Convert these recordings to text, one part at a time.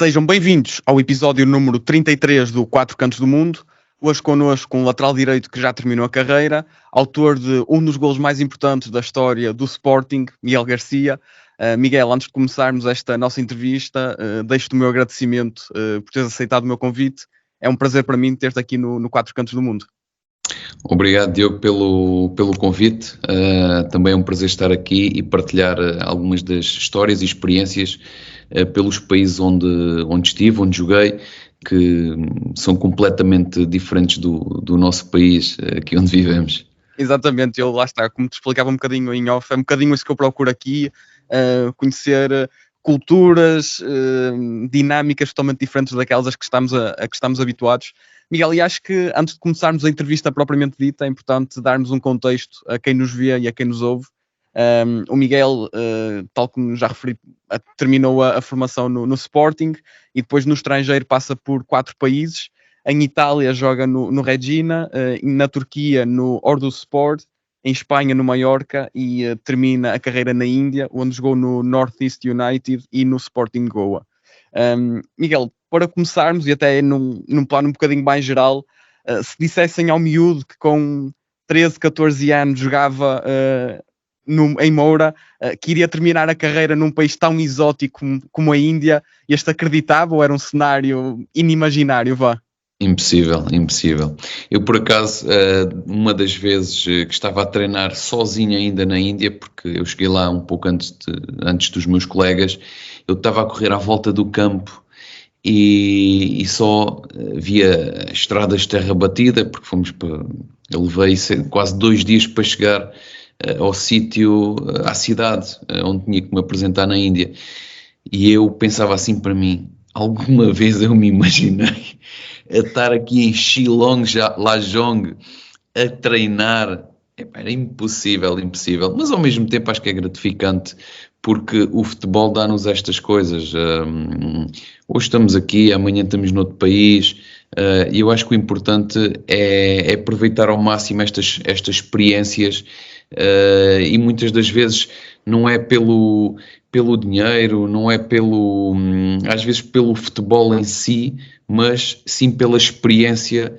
Sejam bem-vindos ao episódio número 33 do Quatro Cantos do Mundo. Hoje connosco um lateral direito que já terminou a carreira, autor de um dos golos mais importantes da história do Sporting, Miguel Garcia. Miguel, antes de começarmos esta nossa entrevista, deixo-te o meu agradecimento por teres aceitado o meu convite. É um prazer para mim ter-te aqui no Quatro Cantos do Mundo. Obrigado, Diogo, pelo convite. Também é um prazer estar aqui e partilhar algumas das histórias e experiências pelos países onde estive, onde joguei, que são completamente diferentes do nosso país, aqui onde vivemos. Exatamente, eu lá está, como te explicava um bocadinho em off, é um bocadinho isso que eu procuro aqui, conhecer culturas, dinâmicas totalmente diferentes daquelas a que estamos habituados. Miguel, e acho que antes de começarmos a entrevista propriamente dita, é importante darmos um contexto a quem nos vê e a quem nos ouve. O Miguel, tal como já referi, terminou a formação no Sporting e depois no estrangeiro passa por 4 países. Em Itália joga no Reggina, na Turquia no Orduspor, em Espanha no Mallorca e termina a carreira na Índia, onde jogou no North East United e no Sporting Goa. Miguel, para começarmos, e até num plano um bocadinho mais geral, se dissessem ao miúdo que com 13, 14 anos jogava em Moura, que iria terminar a carreira num país tão exótico como a Índia, este acreditava ou era um cenário inimaginário, vá? Impossível. Eu, por acaso, uma das vezes que estava a treinar sozinho ainda na Índia, porque eu cheguei lá um pouco antes dos meus colegas, eu estava a correr à volta do campo e só via estradas de terra batida, porque eu levei quase 2 dias para chegar ao sítio, à cidade onde tinha que me apresentar na Índia. E eu pensava assim para mim, alguma vez eu me imaginei a estar aqui em Shillong, Lajong, a treinar. Era impossível, mas ao mesmo tempo acho que é gratificante porque o futebol dá-nos estas coisas. Hoje estamos aqui, amanhã estamos noutro país, e eu acho que o importante é aproveitar ao máximo estas experiências, e muitas das vezes não é pelo dinheiro, não é às vezes pelo futebol em si, mas sim pela experiência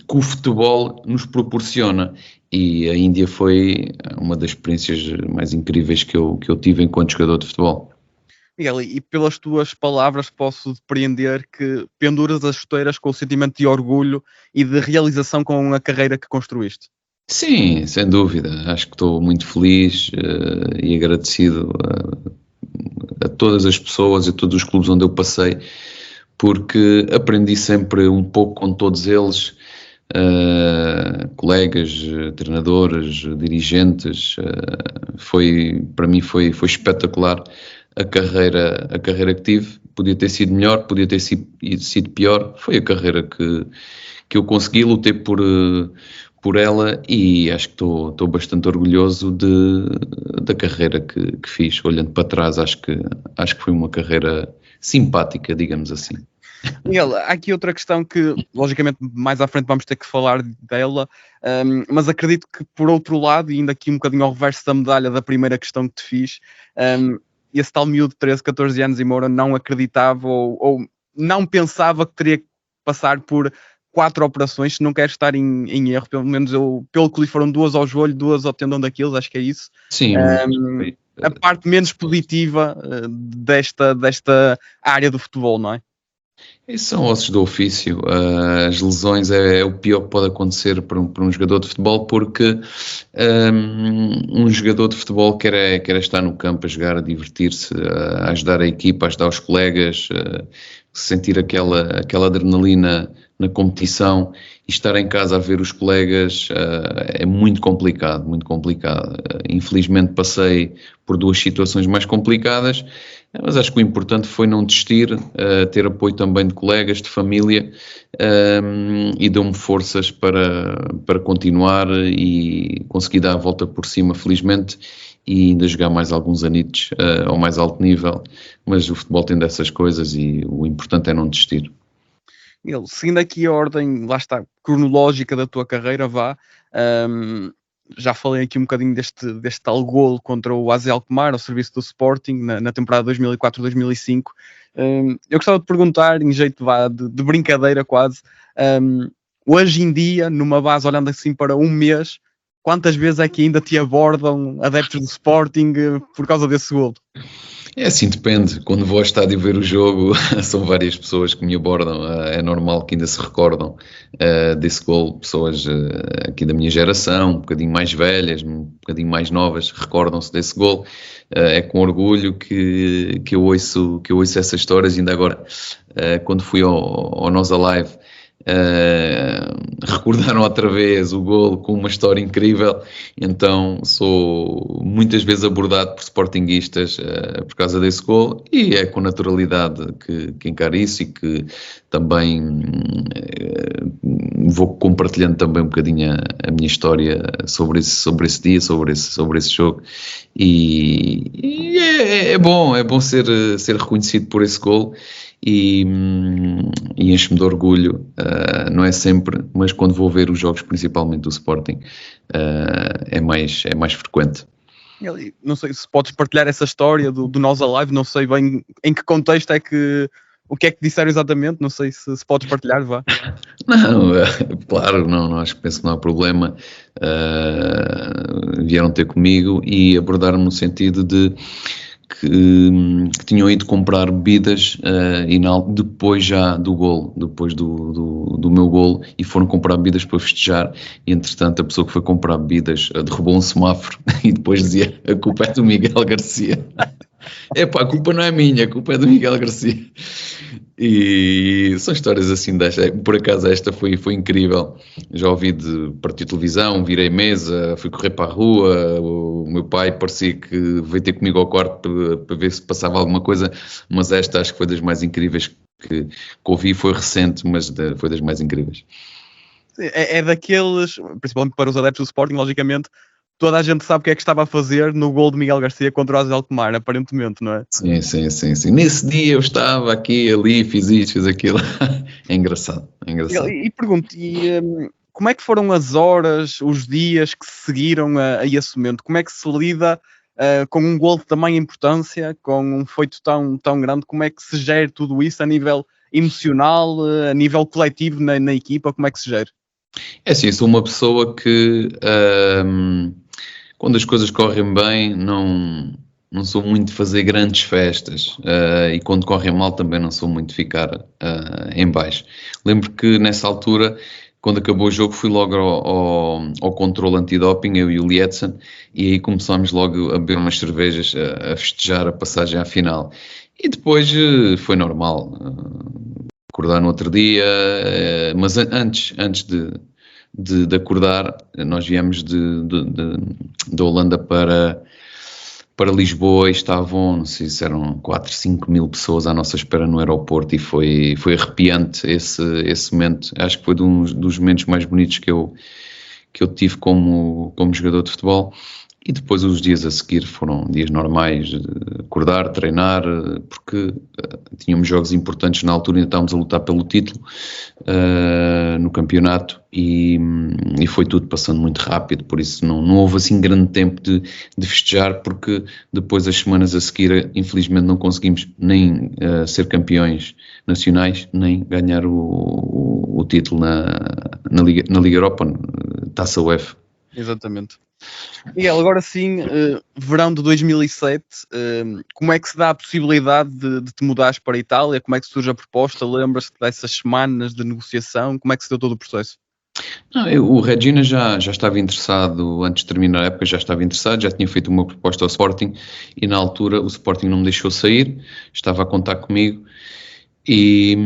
que o futebol nos proporciona. E a Índia foi uma das experiências mais incríveis que eu tive enquanto jogador de futebol. Miguel, e pelas tuas palavras posso depreender que penduras as chuteiras com o sentimento de orgulho e de realização com a carreira que construíste. Sim, sem dúvida. Acho que estou muito feliz e agradecido a todas as pessoas e a todos os clubes onde eu passei, porque aprendi sempre um pouco com todos eles, colegas, treinadores, dirigentes. Para mim foi espetacular a carreira que tive. Podia ter sido melhor, podia ter sido pior. Foi a carreira que eu consegui, lutei por ela e acho que estou bastante orgulhoso da carreira que fiz. Olhando para trás, acho que foi uma carreira simpática, digamos assim. Miguel, há aqui outra questão que, logicamente, mais à frente vamos ter que falar dela, mas acredito que, por outro lado, e ainda aqui um bocadinho ao reverso da medalha da primeira questão que te fiz, esse tal miúdo de 13, 14 anos em Moura não acreditava ou não pensava que teria que passar por 4 operações, se não quer estar em erro, pelo menos pelo que lhe foram 2 ao joelho, 2 ao tendão daqueles, acho que é isso. Sim, a parte menos positiva desta área do futebol, não é? Esses são ossos do ofício. As lesões é o pior que pode acontecer para um jogador de futebol, porque um jogador de futebol quer estar no campo a jogar, a divertir-se, a ajudar a equipa, a ajudar os colegas, sentir aquela adrenalina na competição, e estar em casa a ver os colegas é muito complicado, muito complicado. Infelizmente passei por 2 situações mais complicadas, mas acho que o importante foi não desistir, ter apoio também de colegas, de família, e deu-me forças para continuar e conseguir dar a volta por cima, felizmente, e ainda jogar mais alguns anitos ao mais alto nível. Mas o futebol tem dessas coisas e o importante é não desistir. Seguindo aqui a ordem, lá está, cronológica da tua carreira, já falei aqui um bocadinho deste tal golo contra o AZ Alkmaar, ao serviço do Sporting, na temporada 2004-2005. Eu gostava de perguntar, em jeito de brincadeira quase, hoje em dia, numa base olhando assim para um mês, quantas vezes é que ainda te abordam adeptos do Sporting por causa desse golo? É assim, depende. Quando vou ao estádio ver o jogo, são várias pessoas que me abordam. É normal que ainda se recordam desse gol. Pessoas aqui da minha geração, um bocadinho mais velhas, um bocadinho mais novas, recordam-se desse gol. É com orgulho que eu ouço essas histórias. Ainda agora, quando fui ao Nós Alive, recordaram outra vez o golo com uma história incrível. Então sou muitas vezes abordado por sportinguistas por causa desse golo, e é com naturalidade que encaro isso, e que também vou compartilhando também um bocadinho a minha história sobre esse dia, sobre esse jogo, e é bom ser reconhecido por esse golo. E enche-me de orgulho, não é sempre, mas quando vou ver os jogos, principalmente do Sporting, é mais frequente. Não sei se podes partilhar essa história do Nós Alive, não sei bem em que contexto o que é que disseram exatamente, não sei se podes partilhar, vá. Não, claro, penso que não há problema. Vieram ter comigo e abordaram-me no sentido de que tinham ido comprar bebidas depois já do golo, depois do meu golo, e foram comprar bebidas para festejar, e entretanto a pessoa que foi comprar bebidas derrubou um semáforo e depois dizia: a culpa é do Miguel Garcia. A culpa não é minha, a culpa é do Miguel Garcia. E são histórias assim desta. Por acaso esta foi incrível. Já ouvi de partir televisão, virei mesa, fui correr para a rua, o meu pai parecia que veio ter comigo ao quarto para ver se passava alguma coisa, mas esta acho que foi das mais incríveis que ouvi. Foi recente, mas foi das mais incríveis. É daqueles, principalmente para os adeptos do Sporting, logicamente, toda a gente sabe o que é que estava a fazer no gol de Miguel Garcia contra o AZ Alkmaar, aparentemente, não é? Sim. Nesse dia eu estava aqui, ali, fiz isto, fiz aquilo. É engraçado. E pergunto, como é que foram as horas, os dias que se seguiram a esse momento? Como é que se lida com um gol de tamanha importância, com um feito tão grande? Como é que se gera tudo isso a nível emocional, a nível coletivo na equipa? Como é que se gera? É assim, sou uma pessoa que quando as coisas correm bem não sou muito de fazer grandes festas, e quando correm mal também não sou muito de ficar em baixo. Lembro que nessa altura, quando acabou o jogo, fui logo ao controle antidoping, eu e o Lietzen, e aí começámos logo a beber umas cervejas, a festejar a passagem à final. E depois foi normal, acordar no outro dia, mas antes de acordar, nós viemos de Holanda para Lisboa, e estavam, não sei se eram 4, 5 mil pessoas à nossa espera no aeroporto, e foi arrepiante esse momento. Acho que foi dos momentos mais bonitos que eu tive como jogador de futebol. E depois os dias a seguir foram dias normais, de acordar, treinar, porque tínhamos jogos importantes na altura, ainda estávamos a lutar pelo título no campeonato, e foi tudo passando muito rápido, por isso não houve assim grande tempo de festejar, porque depois as semanas a seguir, infelizmente, não conseguimos nem ser campeões nacionais, nem ganhar o título na Liga Europa, Taça UEFA. Exatamente. Miguel, agora sim, verão de 2007, como é que se dá a possibilidade de te mudares para a Itália? Como é que surge a proposta? Lembras-te dessas semanas de negociação? Como é que se deu todo o processo? O Regina já estava interessado, antes de terminar a época já estava interessado, já tinha feito uma proposta ao Sporting, e na altura o Sporting não me deixou sair, estava a contar comigo. E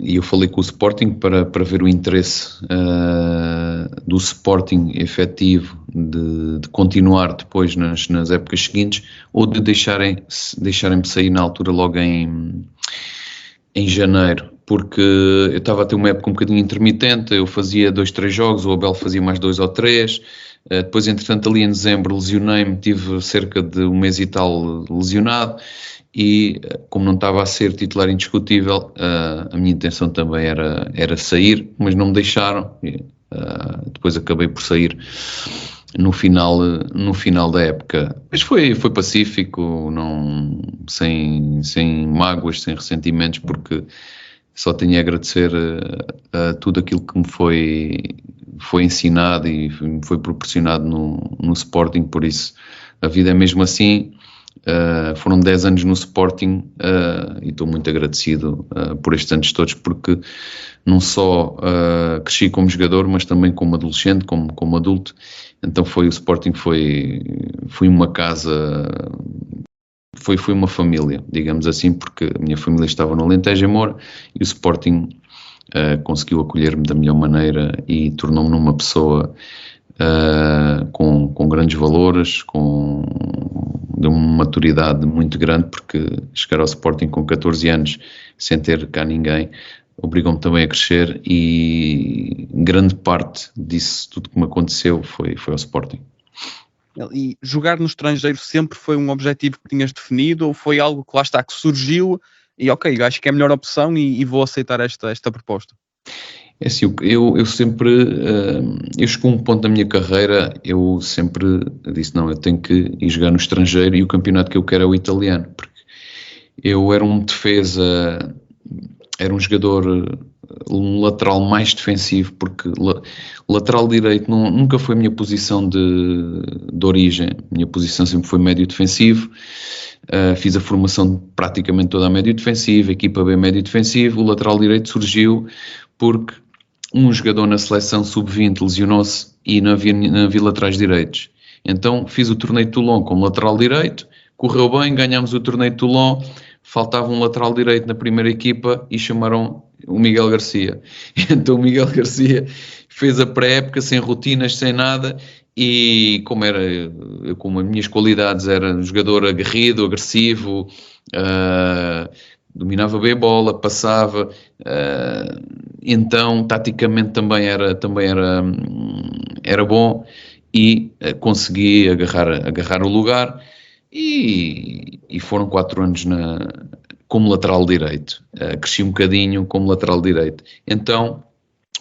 eu falei com o Sporting para ver o interesse do Sporting efetivo de continuar depois nas épocas seguintes, ou de deixarem-me sair na altura logo em janeiro, porque eu estava a ter uma época um bocadinho intermitente. Eu fazia 2, 3 jogos, o Abel fazia mais 2 ou 3, depois entretanto ali em dezembro lesionei-me, tive cerca de um mês e tal lesionado, e como não estava a ser titular indiscutível, a minha intenção também era sair, mas não me deixaram, depois acabei por sair. no final da época. Mas foi pacífico, não, sem mágoas, sem ressentimentos, porque só tenho a agradecer a tudo aquilo que me foi ensinado e me foi proporcionado no Sporting. Por isso a vida é mesmo assim. Foram 10 anos no Sporting e estou muito agradecido por estes anos todos, porque não só cresci como jogador, mas também como adolescente, como adulto. Então o Sporting foi uma casa, foi uma família, digamos assim, porque a minha família estava no Alentejo, em Mora, e o Sporting conseguiu acolher-me da melhor maneira e tornou-me numa pessoa com grandes valores, de uma maturidade muito grande, porque chegar ao Sporting com 14 anos sem ter cá ninguém obrigou-me também a crescer, e grande parte disso, tudo que me aconteceu foi ao Sporting. E jogar no estrangeiro sempre foi um objetivo que tinhas definido, ou foi algo que lá está, que surgiu e ok, acho que é a melhor opção e vou aceitar esta proposta? É assim, eu sempre, eu chegou a um ponto da minha carreira, eu sempre disse, não, eu tenho que ir jogar no estrangeiro, e o campeonato que eu quero é o italiano, porque eu era um defesa, era um jogador, um lateral mais defensivo, porque lateral direito nunca foi a minha posição de origem, a minha posição sempre foi médio defensivo. Fiz a formação praticamente toda a médio defensivo, equipa B médio defensivo. O lateral direito surgiu porque um jogador na seleção sub-20 lesionou-se e não havia laterais direitos. Então fiz o torneio de Toulon como lateral direito, correu bem, ganhámos o torneio de Toulon, faltava um lateral direito na primeira equipa e chamaram o Miguel Garcia. Então o Miguel Garcia fez a pré-época sem rotinas, sem nada, e como as minhas qualidades, era um jogador aguerrido, agressivo, dominava bem a bola, passava, então taticamente também era bom, e consegui agarrar o lugar, e foram 4 anos como lateral direito. Cresci um bocadinho como lateral direito. Então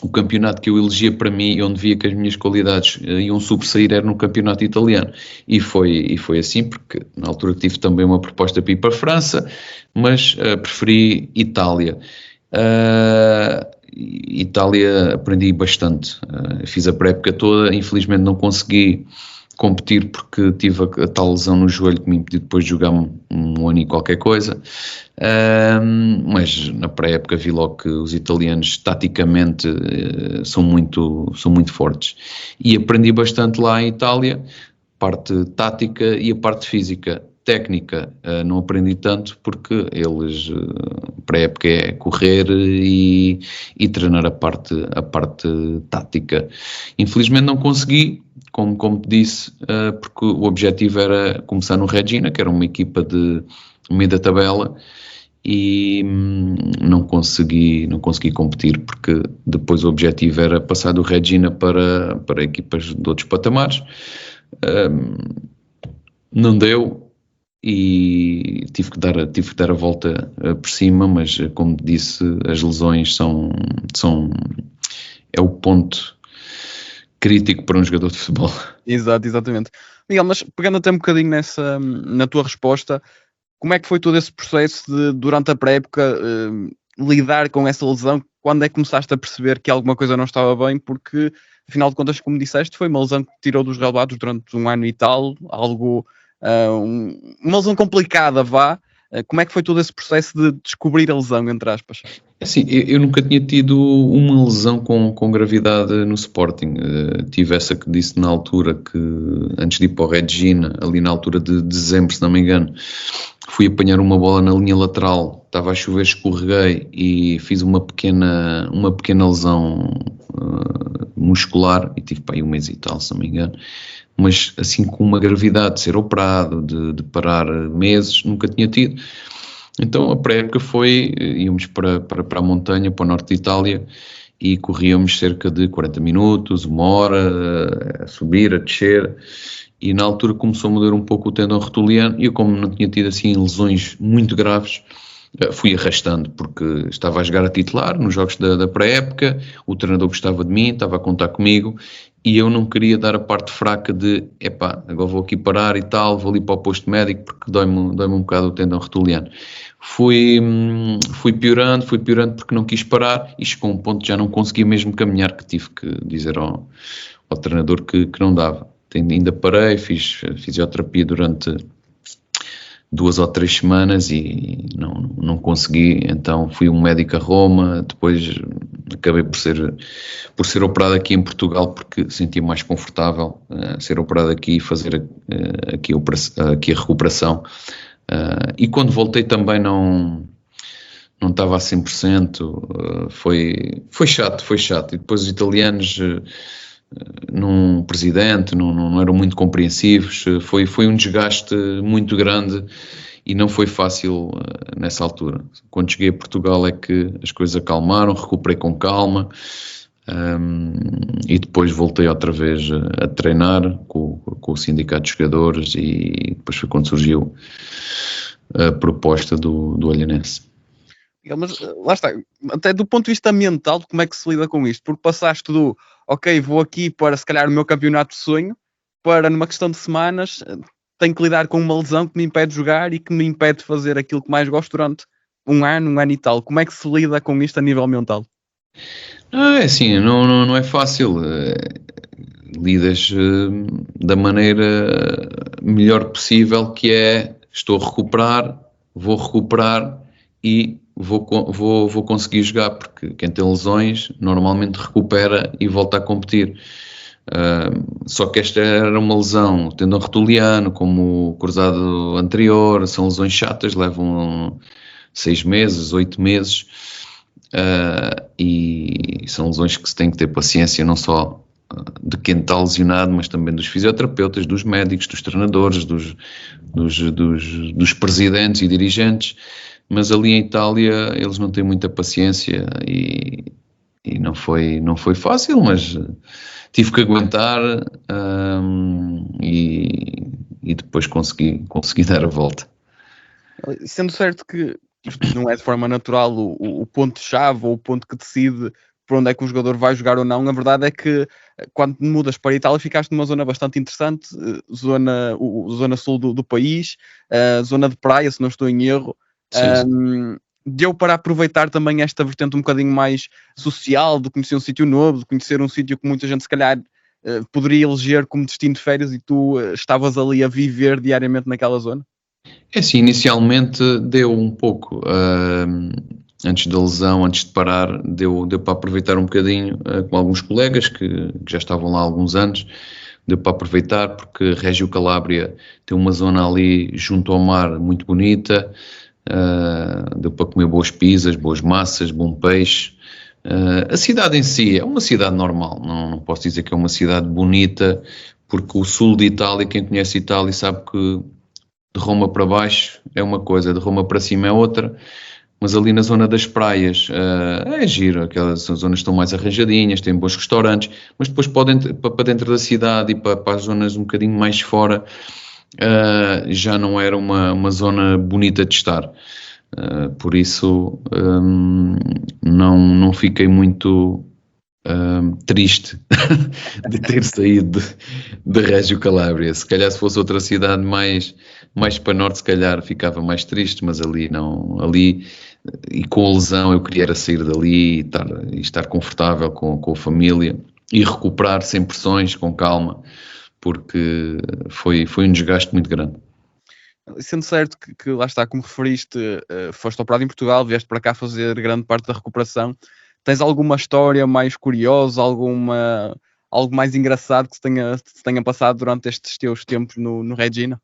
o campeonato que eu elegia para mim, onde via que as minhas qualidades iam sobressair, era no campeonato italiano. E foi assim, porque na altura tive também uma proposta para ir para a França, mas preferi Itália. Itália aprendi bastante. Fiz a pré-época toda, infelizmente não consegui competir porque tive a tal lesão no joelho que me impediu depois de jogar um ano e qualquer coisa, mas na pré-época vi logo que os italianos taticamente são muito fortes, e aprendi bastante lá em Itália, parte tática e a parte física. Técnica não aprendi tanto, porque eles, pré-época é correr e treinar a parte tática. Infelizmente não consegui, como te disse, porque o objetivo era começar no Reggina, que era uma equipa de meio da tabela, e não consegui competir, porque depois o objetivo era passar do Reggina para equipas de outros patamares. Não deu, e tive que dar a volta por cima, mas como disse, as lesões é o ponto crítico para um jogador de futebol. Exatamente. Miguel, mas pegando até um bocadinho na tua resposta, como é que foi todo esse processo de, durante a pré-época, lidar com essa lesão? Quando é que começaste a perceber que alguma coisa não estava bem? Porque, afinal de contas, como disseste, foi uma lesão que te tirou dos relevados durante 1 ano e tal, uma lesão complicada, vá. Como é que foi todo esse processo de descobrir a lesão, entre aspas? Assim, eu nunca tinha tido uma lesão com gravidade no Sporting. Tive essa que disse na altura, que antes de ir para o Reggina, ali na altura de dezembro, se não me engano, fui apanhar uma bola na linha lateral, estava a chover, escorreguei e fiz uma pequena lesão muscular, e tive para aí 1 mês e tal, se não me engano. Mas assim, com uma gravidade de ser operado, de parar meses, nunca tinha tido. Então a pré-época íamos para a montanha, para o norte de Itália, e corríamos cerca de 40 minutos, 1 hora, a subir, a descer, e na altura começou a doer um pouco o tendão rotuliano, e eu, como não tinha tido assim lesões muito graves, fui arrastando, porque estava a jogar a titular nos jogos da pré-época, o treinador gostava de mim, estava a contar comigo, e eu não queria dar a parte fraca de, epá, agora vou aqui parar e tal, vou ali para o posto médico porque dói-me um bocado o tendão rotuliano. Fui piorando porque não quis parar e chegou a um ponto que já não conseguia mesmo caminhar, que tive que dizer ao treinador que não dava. Ainda parei, fiz fisioterapia durante 2 ou 3 semanas e não consegui, então fui um médico a Roma, depois acabei por ser operado aqui em Portugal porque sentia mais confortável ser operado aqui e fazer aqui a recuperação. E quando voltei também não estava a 100%, foi chato. E depois os italianos, num presidente, não eram muito compreensivos, foi um desgaste muito grande e não foi fácil nessa altura. Quando cheguei a Portugal é que as coisas acalmaram, recuperei com calma, e depois voltei outra vez a treinar com o sindicato de jogadores e depois foi quando surgiu a proposta do Olhanense. Mas lá está, até do ponto de vista mental, como é que se lida com isto? Porque passaste do, ok, vou aqui para se calhar o meu campeonato de sonho, para numa questão de semanas, tenho que lidar com uma lesão que me impede de jogar e que me impede de fazer aquilo que mais gosto durante um ano e tal. Como é que se lida com isto a nível mental? É assim, não é fácil. Lidas da maneira melhor possível, que é, estou a recuperar, vou recuperar e vou conseguir jogar, porque quem tem lesões normalmente recupera e volta a competir. Só que esta era uma lesão, tendão rotuliano, como o cruzado anterior, são lesões chatas, levam 6 meses, 8 meses, e são lesões que se tem que ter paciência, não só de quem está lesionado, mas também dos fisioterapeutas, dos médicos, dos treinadores, dos presidentes e dirigentes. Mas ali em Itália eles não têm muita paciência e não foi fácil, mas tive que aguentar, e depois consegui dar a volta. Sendo certo que isto não é de forma natural o ponto-chave ou o ponto que decide por onde é que um jogador vai jogar ou não, a verdade é que quando mudas para a Itália ficaste numa zona bastante interessante, zona sul do país, zona de praia, se não estou em erro. Deu para aproveitar também esta vertente um bocadinho mais social, de conhecer um sítio novo, de conhecer um sítio que muita gente se calhar poderia eleger como destino de férias e tu estavas ali a viver diariamente naquela zona? É assim, inicialmente deu um pouco, antes da lesão, antes de parar, deu para aproveitar um bocadinho com alguns colegas que já estavam lá há alguns anos, deu para aproveitar porque Reggio Calabria tem uma zona ali junto ao mar muito bonita, deu para comer boas pizzas, boas massas, bom peixe. A cidade em si é uma cidade normal, não posso dizer que é uma cidade bonita, porque o sul de Itália, quem conhece Itália sabe que de Roma para baixo é uma coisa, de Roma para cima é outra, mas ali na zona das praias é giro, aquelas zonas estão mais arranjadinhas, têm bons restaurantes, mas depois para dentro da cidade e para as zonas um bocadinho mais fora, já não era uma zona bonita de estar. Por isso não fiquei muito triste de ter saído de Reggio Calabria. Se calhar se fosse outra cidade mais para norte, se calhar ficava mais triste, mas ali não, ali e com a lesão eu queria era sair dali e estar confortável com a família e recuperar sem pressões, com calma, porque foi um desgaste muito grande. Sendo certo que lá está, como referiste, foste operado em Portugal, vieste para cá fazer grande parte da recuperação, tens alguma história mais curiosa, algo mais engraçado que se tenha passado durante estes teus tempos no Reggina?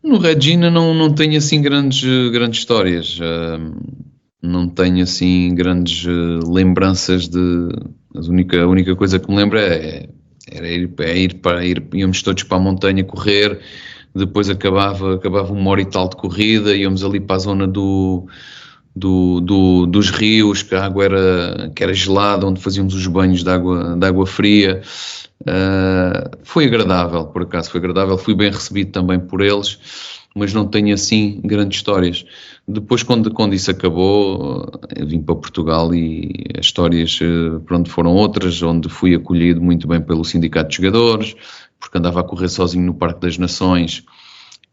No Reggina não tenho assim grandes histórias, não tenho assim grandes lembranças a única coisa que me lembro era íamos todos para a montanha correr, depois acabava 1 hora e tal de corrida, íamos ali para a zona dos rios, que a água era gelada, onde fazíamos os banhos de água fria. Foi agradável, por acaso foi agradável, fui bem recebido também por eles, mas não tenho assim grandes histórias. Depois, quando isso acabou, eu vim para Portugal e as histórias, pronto, foram outras, onde fui acolhido muito bem pelo Sindicato de Jogadores, porque andava a correr sozinho no Parque das Nações,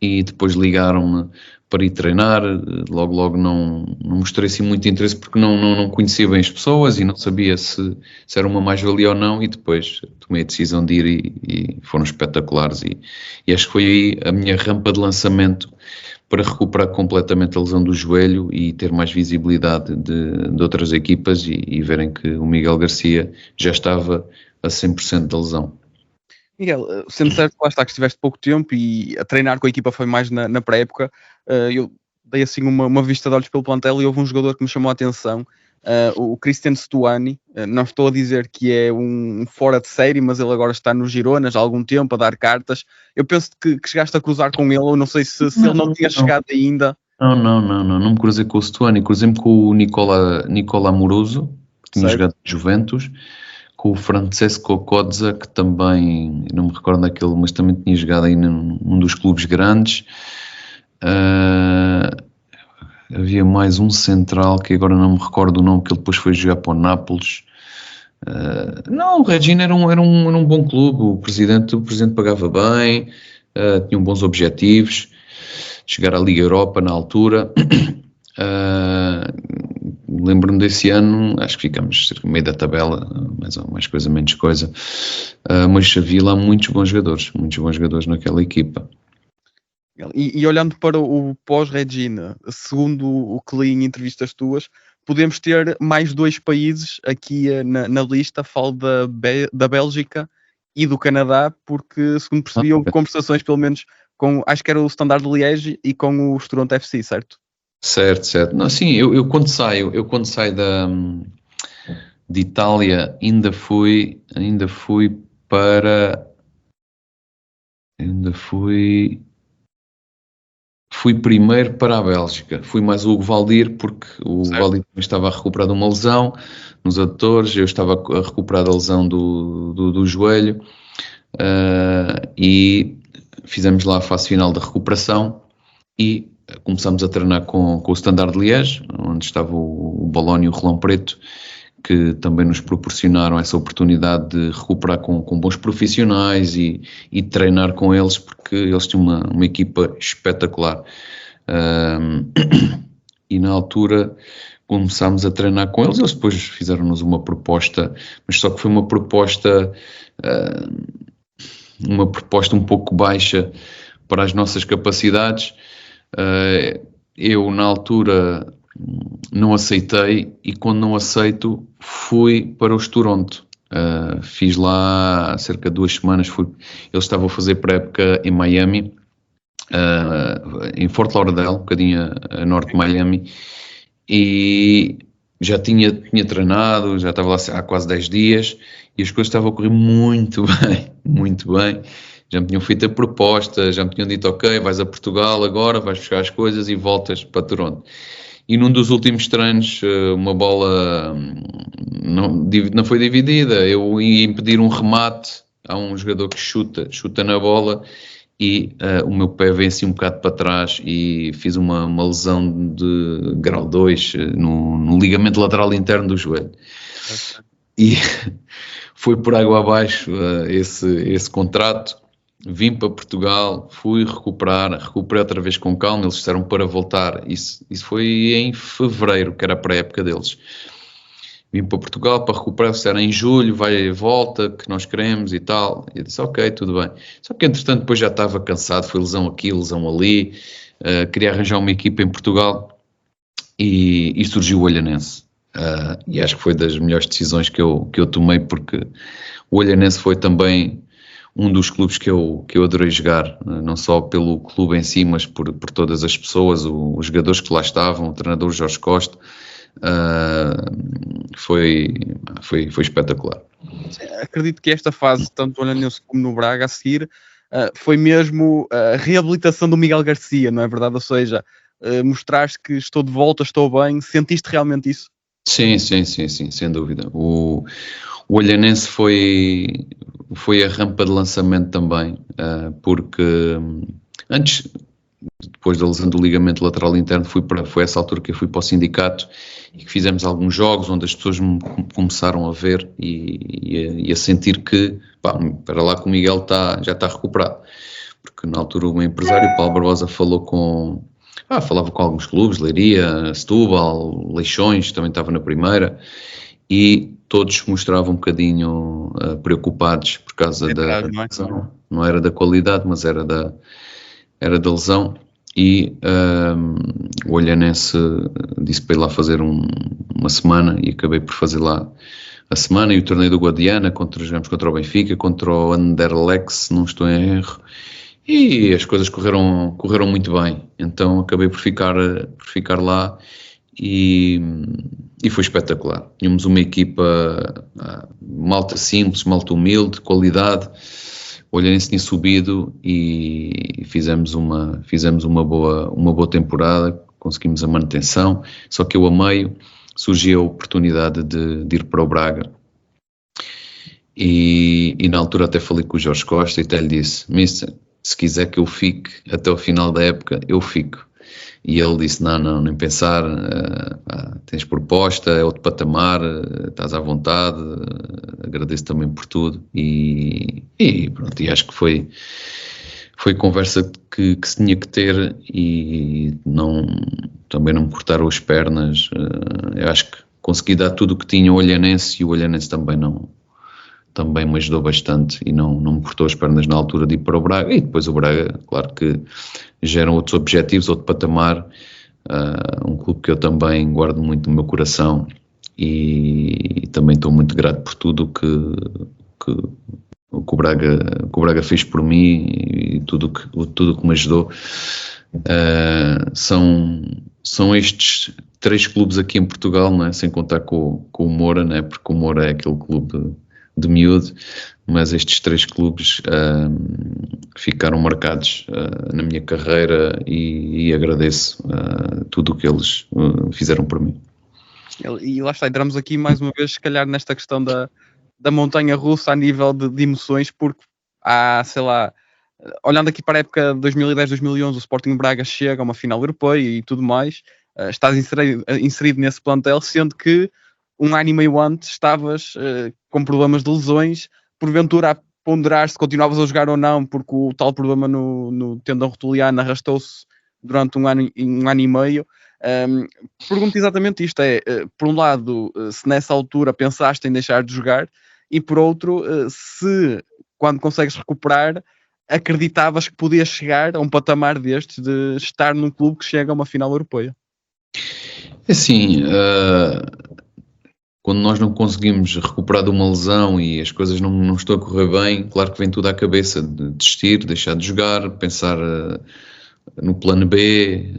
e depois ligaram-me para ir treinar. Logo não mostrei assim muito interesse, porque não conhecia bem as pessoas e não sabia se era uma mais-valia ou não, e depois tomei a decisão de ir e foram espetaculares, e acho que foi aí a minha rampa de lançamento para recuperar completamente a lesão do joelho e ter mais visibilidade de outras equipas e verem que o Miguel Garcia já estava a 100% da lesão. Miguel, sendo certo, lá está que estiveste pouco tempo e a treinar com a equipa foi mais na pré-época, eu dei assim uma vista de olhos pelo plantel e houve um jogador que me chamou a atenção, o Cristian Stuani. Não estou a dizer que é um fora de série, mas ele agora está no Girona já há algum tempo a dar cartas. Eu penso que chegaste a cruzar com ele, ou não sei se ele não tinha chegado ainda. Não me cruzei com o Stuani, cruzei-me com o Nicola Amoroso, que tinha jogado em Juventus, com o Francesco Cozza, que também, não me recordo daquele, mas também tinha jogado aí num dos clubes grandes. Havia mais um central, que agora não me recordo o nome, que ele depois foi jogar para o Nápoles. O Regina era um bom clube, o presidente pagava bem, tinham bons objetivos, chegar à Liga Europa na altura. Lembro-me desse ano, acho que ficamos cerca do meio da tabela, mais coisa, menos coisa, mas havia lá muitos bons jogadores naquela equipa. E olhando para o pós-Regina, segundo o que li em entrevistas tuas, podemos ter mais 2 países aqui na lista. Falo da Bélgica e do Canadá, porque, segundo percebi, houve conversações, pelo menos, com, acho que era o Standard de Liège e com o Toronto FC, certo? Certo. Não, sim, eu quando saio de Itália, fui primeiro para a Bélgica. Fui mais o Hugo Valdir, porque o Valdir estava a recuperar de uma lesão nos adutores, eu estava a recuperar da lesão do joelho, e fizemos lá a fase final da recuperação e começámos a treinar com o Standard de Liège, onde estava o Bologna e o Relão Preto, que também nos proporcionaram essa oportunidade de recuperar com bons profissionais e treinar com eles, porque eles tinham uma equipa espetacular. E na altura começámos a treinar com eles depois fizeram-nos uma proposta, mas só que foi uma proposta um pouco baixa para as nossas capacidades. Eu, na altura, não aceitei, e quando não aceito, fui para os Toronto. Fiz lá cerca de 2 semanas. Eles estavam a fazer pré-época em Miami, em Fort Lauderdale, um bocadinho a norte de Miami, e já tinha treinado, já estava lá há quase 10 dias, e as coisas estavam a correr muito bem. Já me tinham feito a proposta, já me tinham dito: ok, vais a Portugal agora, vais buscar as coisas e voltas para Toronto. E num dos últimos treinos, uma bola não foi dividida, eu ia impedir um remate, há um jogador que chuta na bola, e o meu pé veio assim um bocado para trás e fiz uma lesão de grau 2 no ligamento lateral interno do joelho. E foi por água abaixo esse contrato. Vim para Portugal, fui recuperei outra vez com calma. Eles disseram para voltar, isso foi em fevereiro, que era a pré-época deles. Vim para Portugal para recuperar, disseram em julho, vai e volta, que nós queremos e tal. E eu disse: ok, tudo bem. Só que entretanto depois já estava cansado, foi lesão aqui, lesão ali, queria arranjar uma equipa em Portugal, e surgiu o Olhanense. E acho que foi das melhores decisões que eu tomei, porque o Olhanense foi também um dos clubes que eu adorei jogar, não só pelo clube em si, mas por todas as pessoas, os jogadores que lá estavam, o treinador Jorge Costa. Foi espetacular. Acredito que esta fase, tanto no Olhanense como no Braga a seguir, foi mesmo a reabilitação do Miguel Garcia, não é verdade? Ou seja, mostraste que estou de volta, estou bem. Sentiste realmente isso? Sim, sem dúvida. O Olhanense foi a rampa de lançamento também, porque antes depois da lesão do ligamento lateral interno, foi essa altura que eu fui para o sindicato e que fizemos alguns jogos onde as pessoas me começaram a ver e a sentir que, para lá que o Miguel já está recuperado. Porque na altura o meu empresário, Paulo Barbosa, falava com alguns clubes, Leiria, Setúbal, Leixões, também estava na primeira, e todos mostravam um bocadinho preocupados por causa da lesão. Não era da qualidade, mas era da lesão. E o Olhanense disse para ir lá fazer uma semana, e acabei por fazer lá a semana. E o torneio do Guadiana, jogamos contra o Benfica, contra o Anderlecht, se não estou em erro, e as coisas correram muito bem. Então acabei por ficar lá, e foi espetacular. Tínhamos uma equipa, malta simples, malta humilde, qualidade. O Olhanense tinha subido e fizemos uma boa temporada, conseguimos a manutenção, só que eu a meio surgiu a oportunidade de ir para o Braga, e na altura até falei com o Jorge Costa e até lhe disse: Mister, se quiser que eu fique até o final da época, eu fico. E ele disse: não, nem pensar, tens proposta, é outro patamar, estás à vontade, agradeço também por tudo. E pronto, e acho que foi conversa que se tinha que ter, e também não me cortaram as pernas. Eu acho que consegui dar tudo o que tinha ao Olhanense, e o Olhanense também me ajudou bastante, e não me cortou as pernas na altura de ir para o Braga. E depois o Braga, claro que geram outros objetivos, outro patamar, um clube que eu também guardo muito no meu coração, e também estou muito grato por tudo que o Braga fez por mim, e tudo que me ajudou. São estes 3 clubes aqui em Portugal, não é? Sem contar com o Moura, não é? Porque o Moura é aquele clube de miúdo, mas estes 3 clubes ficaram marcados na minha carreira, e agradeço tudo o que eles fizeram por mim. E lá está, entramos aqui mais uma vez, se calhar, nesta questão da montanha russa a nível de emoções, porque há, sei lá, olhando aqui para a época de 2010-2011, o Sporting Braga chega a uma final europeia e tudo mais, estás inserido nesse plantel, sendo que um ano e meio antes estavas com problemas de lesões, porventura a ponderar se continuavas a jogar ou não, porque o tal problema no tendão rotuliano arrastou-se durante um ano e meio. Pergunto exatamente isto, por um lado, se nessa altura pensaste em deixar de jogar, e por outro, se quando consegues recuperar, acreditavas que podias chegar a um patamar destes, de estar num clube que chega a uma final europeia. Assim, quando nós não conseguimos recuperar de uma lesão e as coisas não estão a correr bem, claro que vem tudo à cabeça, de desistir, deixar de jogar, pensar no plano B,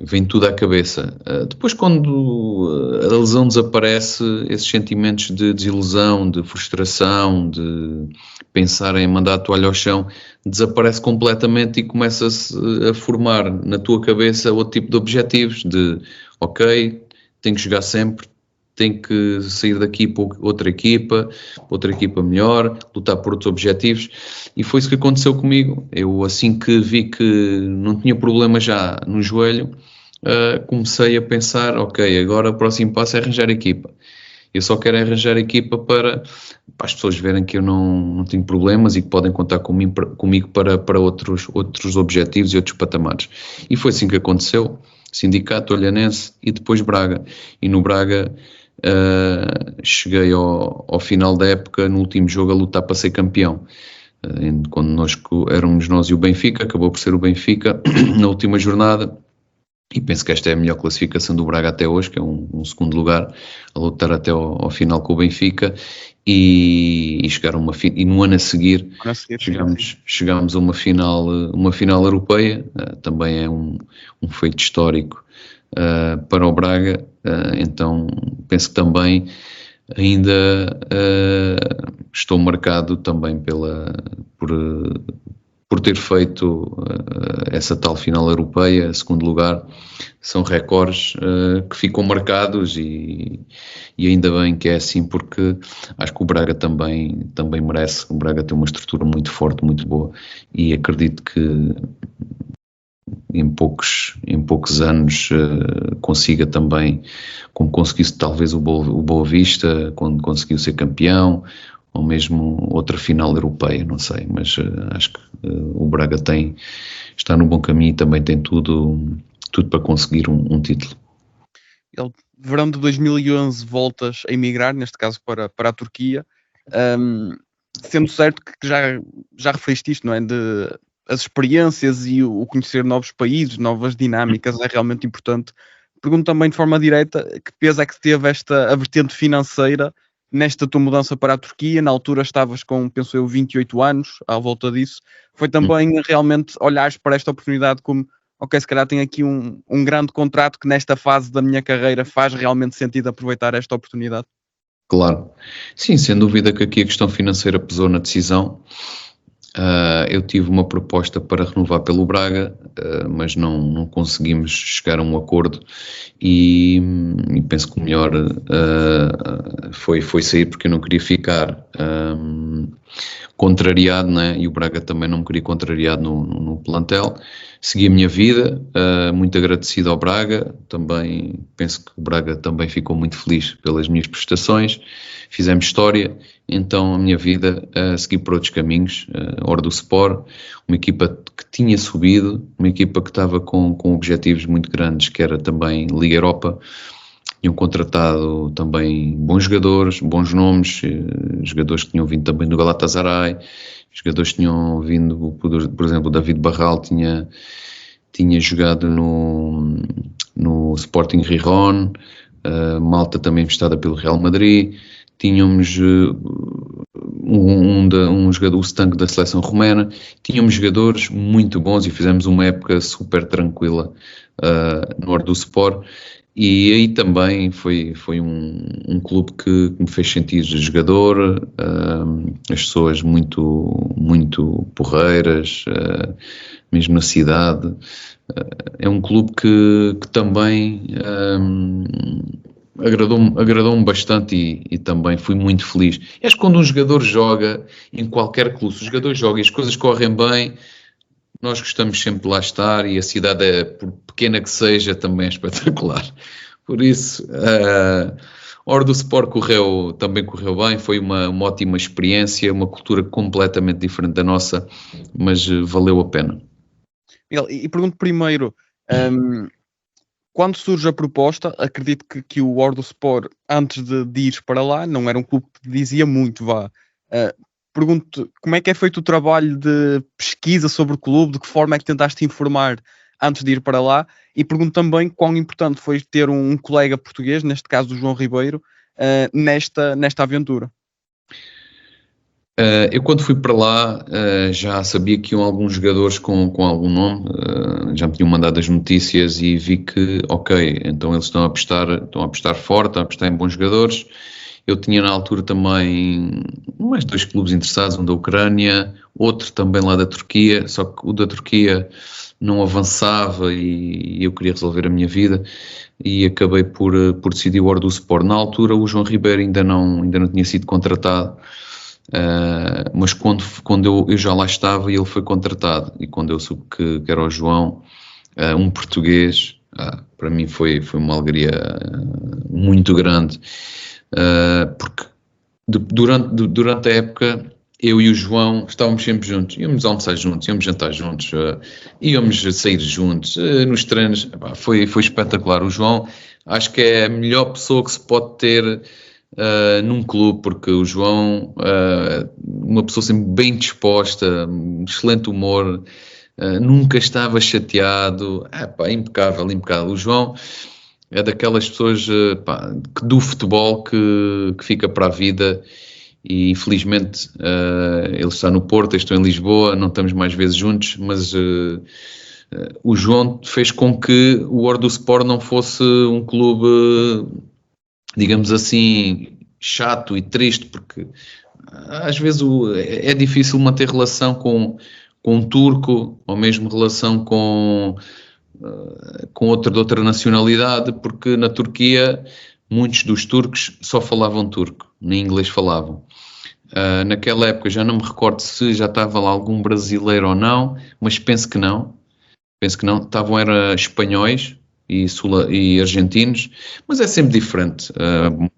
vem tudo à cabeça. Depois, quando a lesão desaparece, esses sentimentos de desilusão, de frustração, de pensar em mandar a toalha ao chão, desaparece completamente, e começa-se a formar na tua cabeça outro tipo de objetivos, de ok, tenho que jogar sempre, tenho que sair daqui para outra equipa melhor, lutar por outros objetivos, e foi isso que aconteceu comigo. Eu, assim que vi que não tinha problema já no joelho, comecei a pensar, ok, agora o próximo passo é arranjar equipa. Eu só quero arranjar equipa para as pessoas verem que eu não tenho problemas e que podem contar comigo para outros objetivos e outros patamares. E foi assim que aconteceu. Sindicato, Olhanense e depois Braga. E no Braga cheguei ao final da época, no último jogo, a lutar para ser campeão. Quando éramos nós e o Benfica, acabou por ser o Benfica na última jornada. E penso que esta é a melhor classificação do Braga até hoje, que é um segundo lugar, a lutar até ao final com o Benfica, e chegar e no ano a seguir chegámos a uma final europeia. Também é um feito histórico para o Braga. Então penso que também ainda estou marcado também por ter feito essa tal final europeia, segundo lugar, são recordes que ficam marcados e ainda bem que é assim, porque acho que o Braga também merece. O Braga tem uma estrutura muito forte, muito boa, e acredito que em poucos anos consiga também, como conseguiu talvez o Boa Vista, quando conseguiu ser campeão, ou mesmo outra final europeia, não sei, mas acho que o Braga está no bom caminho e também tem tudo para conseguir um título. Ele, verão de 2011, voltas a emigrar, neste caso para a Turquia, sendo certo que já referiste isto, não é? As experiências e o conhecer novos países, novas dinâmicas é realmente importante. Pergunto também de forma direta, que peso é que teve a vertente financeira nesta tua mudança para a Turquia? Na altura estavas com, penso eu, 28 anos, à volta disso. Foi também realmente olhares para esta oportunidade como, ok, se calhar tenho aqui um grande contrato que nesta fase da minha carreira faz realmente sentido aproveitar esta oportunidade? Claro. Sim, sem dúvida que aqui a questão financeira pesou na decisão. Eu tive uma proposta para renovar pelo Braga, mas não conseguimos chegar a um acordo e penso que o melhor foi sair, porque eu não queria ficar contrariado, né? E o Braga também não me queria contrariado no plantel. Segui a minha vida, muito agradecido ao Braga, também penso que o Braga também ficou muito feliz pelas minhas prestações, fizemos história, então a minha vida segui por outros caminhos. Orduspor, uma equipa que tinha subido, uma equipa que estava com objetivos muito grandes, que era também Liga Europa. Tinham contratado também bons jogadores, bons nomes, jogadores que tinham vindo também do Galatasaray, jogadores que tinham vindo, por exemplo, o David Barral tinha jogado no Sporting Gijón, Malta também emprestada pelo Real Madrid. Tínhamos um jogador, o Stank da seleção romena. Tínhamos jogadores muito bons e fizemos uma época super tranquila no Orduspor. E aí também foi um clube que me fez sentir jogador, as pessoas muito porreiras, mesmo na cidade. É um clube que também agradou-me bastante e também fui muito feliz. E acho que quando um jogador joga em qualquer clube, se o jogador joga e as coisas correm bem, nós gostamos sempre de lá estar, e a cidade, por pequena que seja, também é espetacular. Por isso, Orduspor também correu bem, foi uma ótima experiência, uma cultura completamente diferente da nossa, mas valeu a pena. Miguel, e pergunto primeiro, quando surge a proposta, acredito que o Orduspor, antes de ir para lá, não era um clube que te dizia muito, vá. Pergunto, como é que é feito o trabalho de pesquisa sobre o clube, de que forma é que tentaste informar antes de ir para lá, e pergunto também quão importante foi ter um colega português, neste caso o João Ribeiro, nesta aventura. Eu quando fui para lá já sabia que iam alguns jogadores com algum nome, já me tinham mandado as notícias e vi que, ok, então eles estão a apostar forte, estão a apostar em bons jogadores. Eu tinha na altura também mais 2 clubes interessados, um da Ucrânia, outro também lá da Turquia, só que o da Turquia não avançava e eu queria resolver a minha vida e acabei por decidir o Orduspor. Na altura o João Ribeiro ainda não tinha sido contratado, mas quando eu já lá estava e ele foi contratado, e quando eu soube que era o João, um português, para mim foi uma alegria muito grande. Porque durante a época eu e o João estávamos sempre juntos, íamos almoçar juntos, íamos jantar juntos, íamos sair juntos, nos treinos. Foi espetacular. O João, acho que é a melhor pessoa que se pode ter num clube, porque o João, uma pessoa sempre bem disposta, excelente humor, nunca estava chateado, impecável. O João é daquelas pessoas do futebol que fica para a vida, e infelizmente ele está no Porto, eu estou em Lisboa, não estamos mais vezes juntos, mas o João fez com que o Orduspor não fosse um clube, digamos assim, chato e triste, porque às vezes é difícil manter relação com um turco, ou mesmo relação com outro de outra nacionalidade, porque na Turquia muitos dos turcos só falavam turco, nem inglês falavam. Naquela época já não me recordo se já estava lá algum brasileiro ou não, mas penso que não, era espanhóis e argentinos, mas é sempre diferente.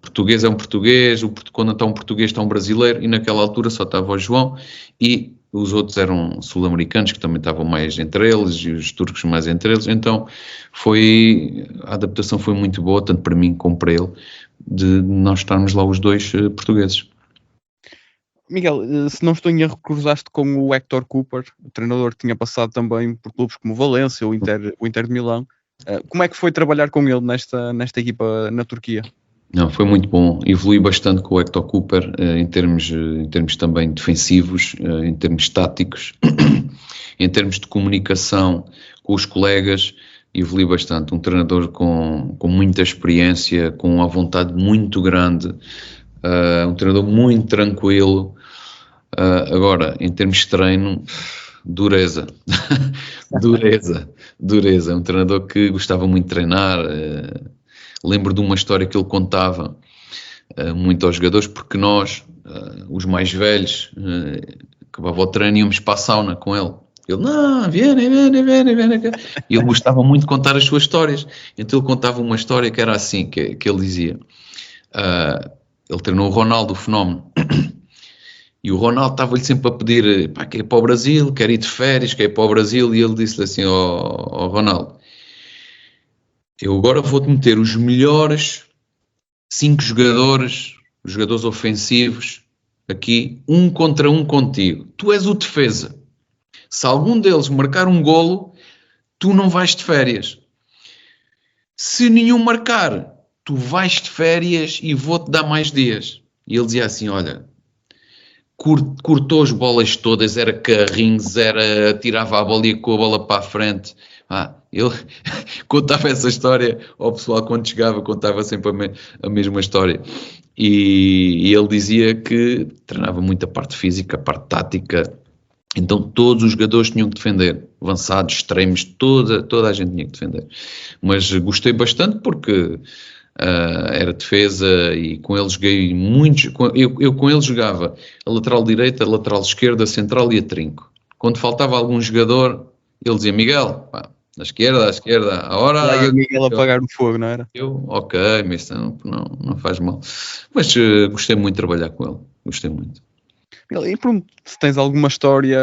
Português é um português, quando está um português está um brasileiro, e naquela altura só estava o João, e os outros eram sul-americanos, que também estavam mais entre eles, e os turcos mais entre eles. Então a adaptação foi muito boa, tanto para mim como para ele, de nós estarmos lá os dois portugueses. Miguel, se não estou em erro, cruzaste com o Héctor Cooper, o treinador que tinha passado também por clubes como o Valência, o Inter de Milão. Como é que foi trabalhar com ele nesta equipa na Turquia? Não, foi muito bom, evolui bastante com o Héctor Cooper, em termos também defensivos, em termos táticos, em termos de comunicação com os colegas, evolui bastante. Um treinador com muita experiência, com uma vontade muito grande, um treinador muito tranquilo. Agora, em termos de treino, dureza. dureza. Um treinador que gostava muito de treinar. Lembro de uma história que ele contava muito aos jogadores, porque nós, os mais velhos, acabava o treino e íamos para a sauna com ele. Ele, não, viene. E ele gostava muito de contar as suas histórias. Então ele contava uma história que era assim, que ele dizia. Ele treinou o Ronaldo, o fenómeno. E o Ronaldo estava-lhe sempre a pedir, quer ir para o Brasil, quer ir de férias, quer ir para o Brasil. E ele disse-lhe assim, ó Ronaldo, eu agora vou-te meter os melhores 5 jogadores, os jogadores ofensivos, aqui, 1 contra 1 contigo. Tu és o defesa. Se algum deles marcar um golo, tu não vais de férias. Se nenhum marcar, tu vais de férias e vou-te dar mais dias. E ele dizia assim, olha, cortou as bolas todas, era carrinhos, tirava a bola e com a bola para a frente. Ele contava essa história ao pessoal quando chegava, contava sempre a mesma história. E ele dizia que treinava muito a parte física, a parte tática. Então todos os jogadores tinham que defender, avançados, extremos, toda a gente tinha que defender. Mas gostei bastante porque era defesa e com eles joguei muitos. Eu com eles jogava a lateral direita, a lateral esquerda, a central e a trinco. Quando faltava algum jogador, ele dizia, Miguel, à esquerda, a hora... Lá ia o Miguel apagar o fogo, não era? Ok, mas não faz mal. Mas gostei muito de trabalhar com ele, gostei muito. E pronto, se tens alguma história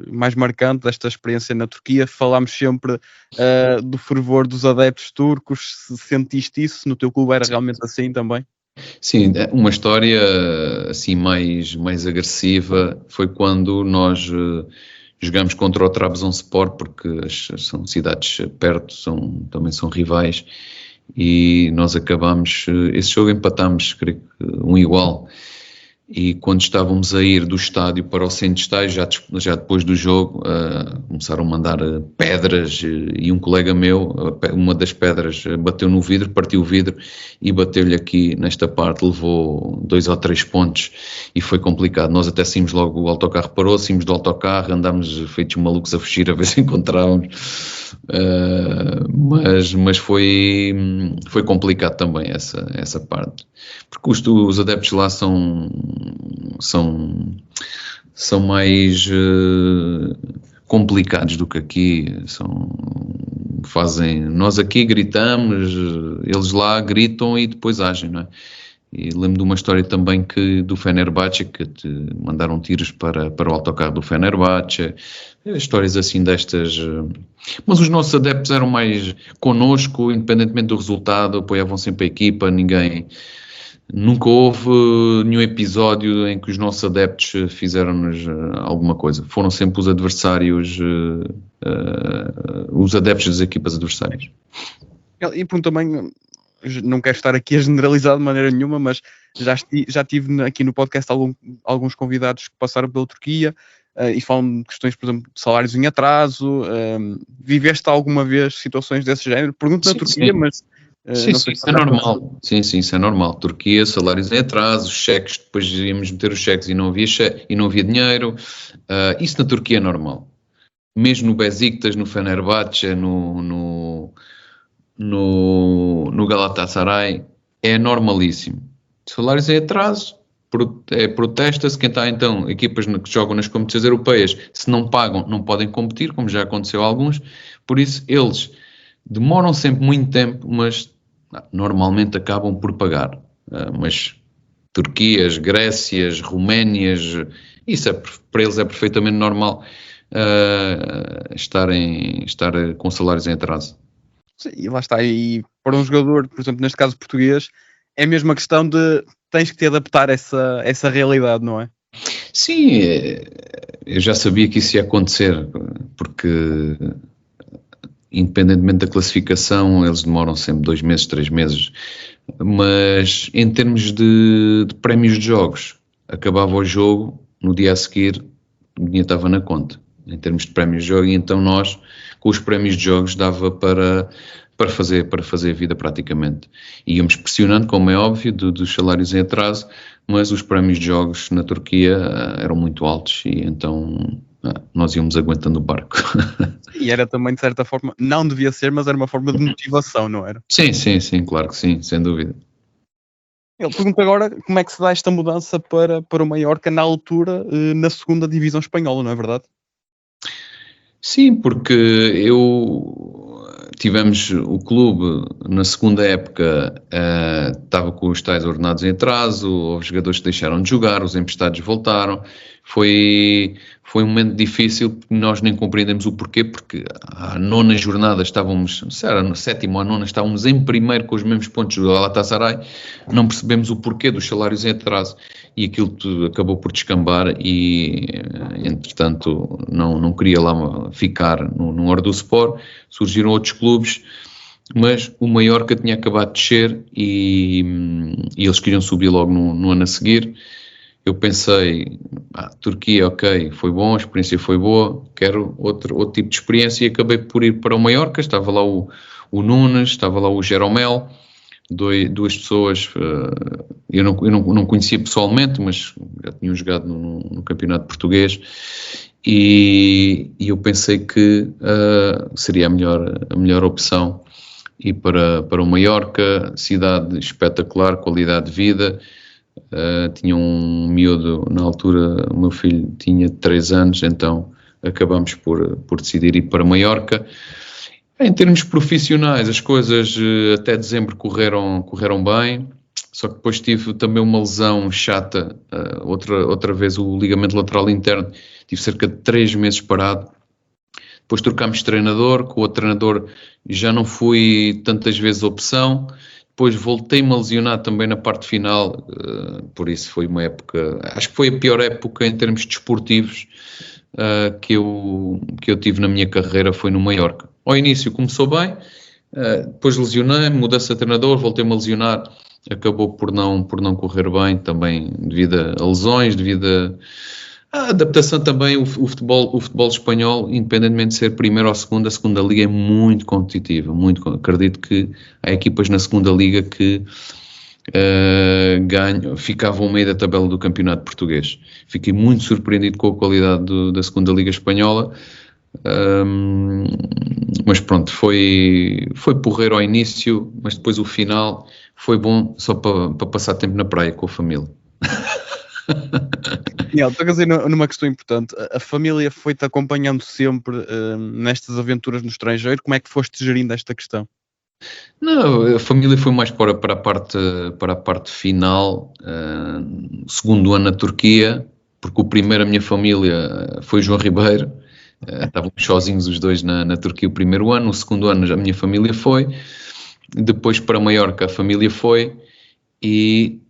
mais marcante desta experiência na Turquia, falámos sempre do fervor dos adeptos turcos, se sentiste isso no teu clube, era realmente assim também? Sim, uma história assim mais agressiva foi quando nós jogamos contra o Trabzonspor, porque são cidades perto, também são rivais, e nós acabamos, esse jogo empatámos, creio que 1-1. E quando estávamos a ir do estádio para o centro de estádio, já depois do jogo, começaram a mandar pedras, e um colega meu, uma das pedras bateu no vidro, partiu o vidro e bateu-lhe aqui nesta parte, levou 2 ou 3 pontos e foi complicado. Nós até saímos logo, o autocarro parou, saímos do autocarro, andámos feitos malucos a fugir a ver se encontrávamos, mas foi complicado também essa parte, porque os adeptos lá são mais complicados do que aqui. Nós aqui gritamos, eles lá gritam e depois agem, não é? E lembro de uma história também do Fenerbahçe, que te mandaram tiros para o autocarro do Fenerbahçe, histórias assim destas. Mas os nossos adeptos eram mais connosco, independentemente do resultado, apoiavam sempre a equipa, nunca houve nenhum episódio em que os nossos adeptos fizeram-nos alguma coisa. Foram sempre os adversários, os adeptos das equipas adversárias. E pronto, também, não quero estar aqui a generalizar de maneira nenhuma, mas já tive aqui no podcast alguns convidados que passaram pela Turquia e falam de questões, por exemplo, de salários em atraso. Viveste alguma vez situações desse género? Pergunto na Turquia, mas... Sim, isso é normal. Sim, isso é normal. Turquia, salários em atraso, cheques, depois íamos meter os cheques e não havia dinheiro. Isso na Turquia é normal. mesmo no Besiktas, no Fenerbahçe, no Galatasaray, é normalíssimo. Salários em atraso, protesta-se. Quem está então, equipas que jogam nas competições europeias, se não pagam, não podem competir, como já aconteceu a alguns. Por isso, eles demoram sempre muito tempo, mas normalmente acabam por pagar. Mas Turquias, Grécias, Roménias, isso para eles é perfeitamente normal, estar com salários em atraso. Sim, e lá está. E para um jogador, por exemplo, neste caso português, é mesmo a questão de tens que te adaptar a essa realidade, não é? Sim, eu já sabia que isso ia acontecer, porque independentemente da classificação, eles demoram sempre 2 meses, 3 meses, mas em termos de prémios de jogos, acabava o jogo, no dia a seguir o dinheiro estava na conta, em termos de prémios de jogo, e então nós, com os prémios de jogos, dava para fazer a vida praticamente. Íamos pressionando, como é óbvio, dos salários em atraso, mas os prémios de jogos na Turquia eram muito altos e então nós íamos aguentando o barco. E era também, de certa forma, não devia ser, mas era uma forma de motivação, não era? Sim, claro que sim, sem dúvida. Ele pergunta agora como é que se dá esta mudança para o Mallorca na altura, na segunda divisão espanhola, não é verdade? Sim, porque tivemos o clube na segunda época, estava com os tais ordenados em atraso, os jogadores deixaram de jogar, os emprestados voltaram. Foi um momento difícil, porque nós nem compreendemos o porquê, porque à nona jornada estávamos, se era no sétimo ou à nona, estávamos em primeiro com os mesmos pontos do Galatasaray, não percebemos o porquê dos salários em atraso e aquilo tudo acabou por descambar e, entretanto, não queria lá ficar no Orduspor, surgiram outros clubes, mas o Mallorca tinha acabado de descer e eles queriam subir logo no ano a seguir. Eu pensei, Turquia, ok, foi bom, a experiência foi boa, quero outro tipo de experiência e acabei por ir para o Mallorca. Estava lá o Nunes, estava lá o Jeromel, duas pessoas, eu não conhecia pessoalmente, mas já tinham jogado no campeonato português e eu pensei que seria a melhor opção ir para o Mallorca, cidade espetacular, qualidade de vida. Tinha um miúdo, na altura o meu filho tinha 3 anos, então acabamos por decidir ir para Mallorca. Em termos profissionais, as coisas até dezembro correram bem, só que depois tive também uma lesão chata, outra vez o ligamento lateral interno, tive cerca de 3 meses parado. Depois trocámos de treinador, com o outro treinador já não fui tantas vezes opção. Depois voltei-me a lesionar também na parte final, por isso foi uma época, acho que foi a pior época em termos desportivos que eu tive na minha carreira, foi no Mallorca. Ao início começou bem, depois lesionei-me, mudança de treinador, voltei-me a lesionar, acabou por não correr bem, também devido a lesões, devido a adaptação também. O futebol espanhol, independentemente de ser primeira ou segunda, a segunda liga é muito competitiva, acredito que há equipas na segunda liga que ficavam ao meio da tabela do campeonato português. Fiquei muito surpreendido com a qualidade da segunda liga espanhola, mas pronto, foi porreiro ao início, mas depois o final foi bom só para passar tempo na praia com a família. Daniel, estou a dizer numa questão importante. A família foi-te acompanhando sempre nestas aventuras no estrangeiro. Como é que foste gerindo esta questão? Não, a família foi mais para a parte final, segundo ano na Turquia, porque o primeiro, a minha família, foi João Ribeiro, estávamos sozinhos os dois na Turquia o primeiro ano, o segundo ano a minha família foi, depois para Maiorca a família foi e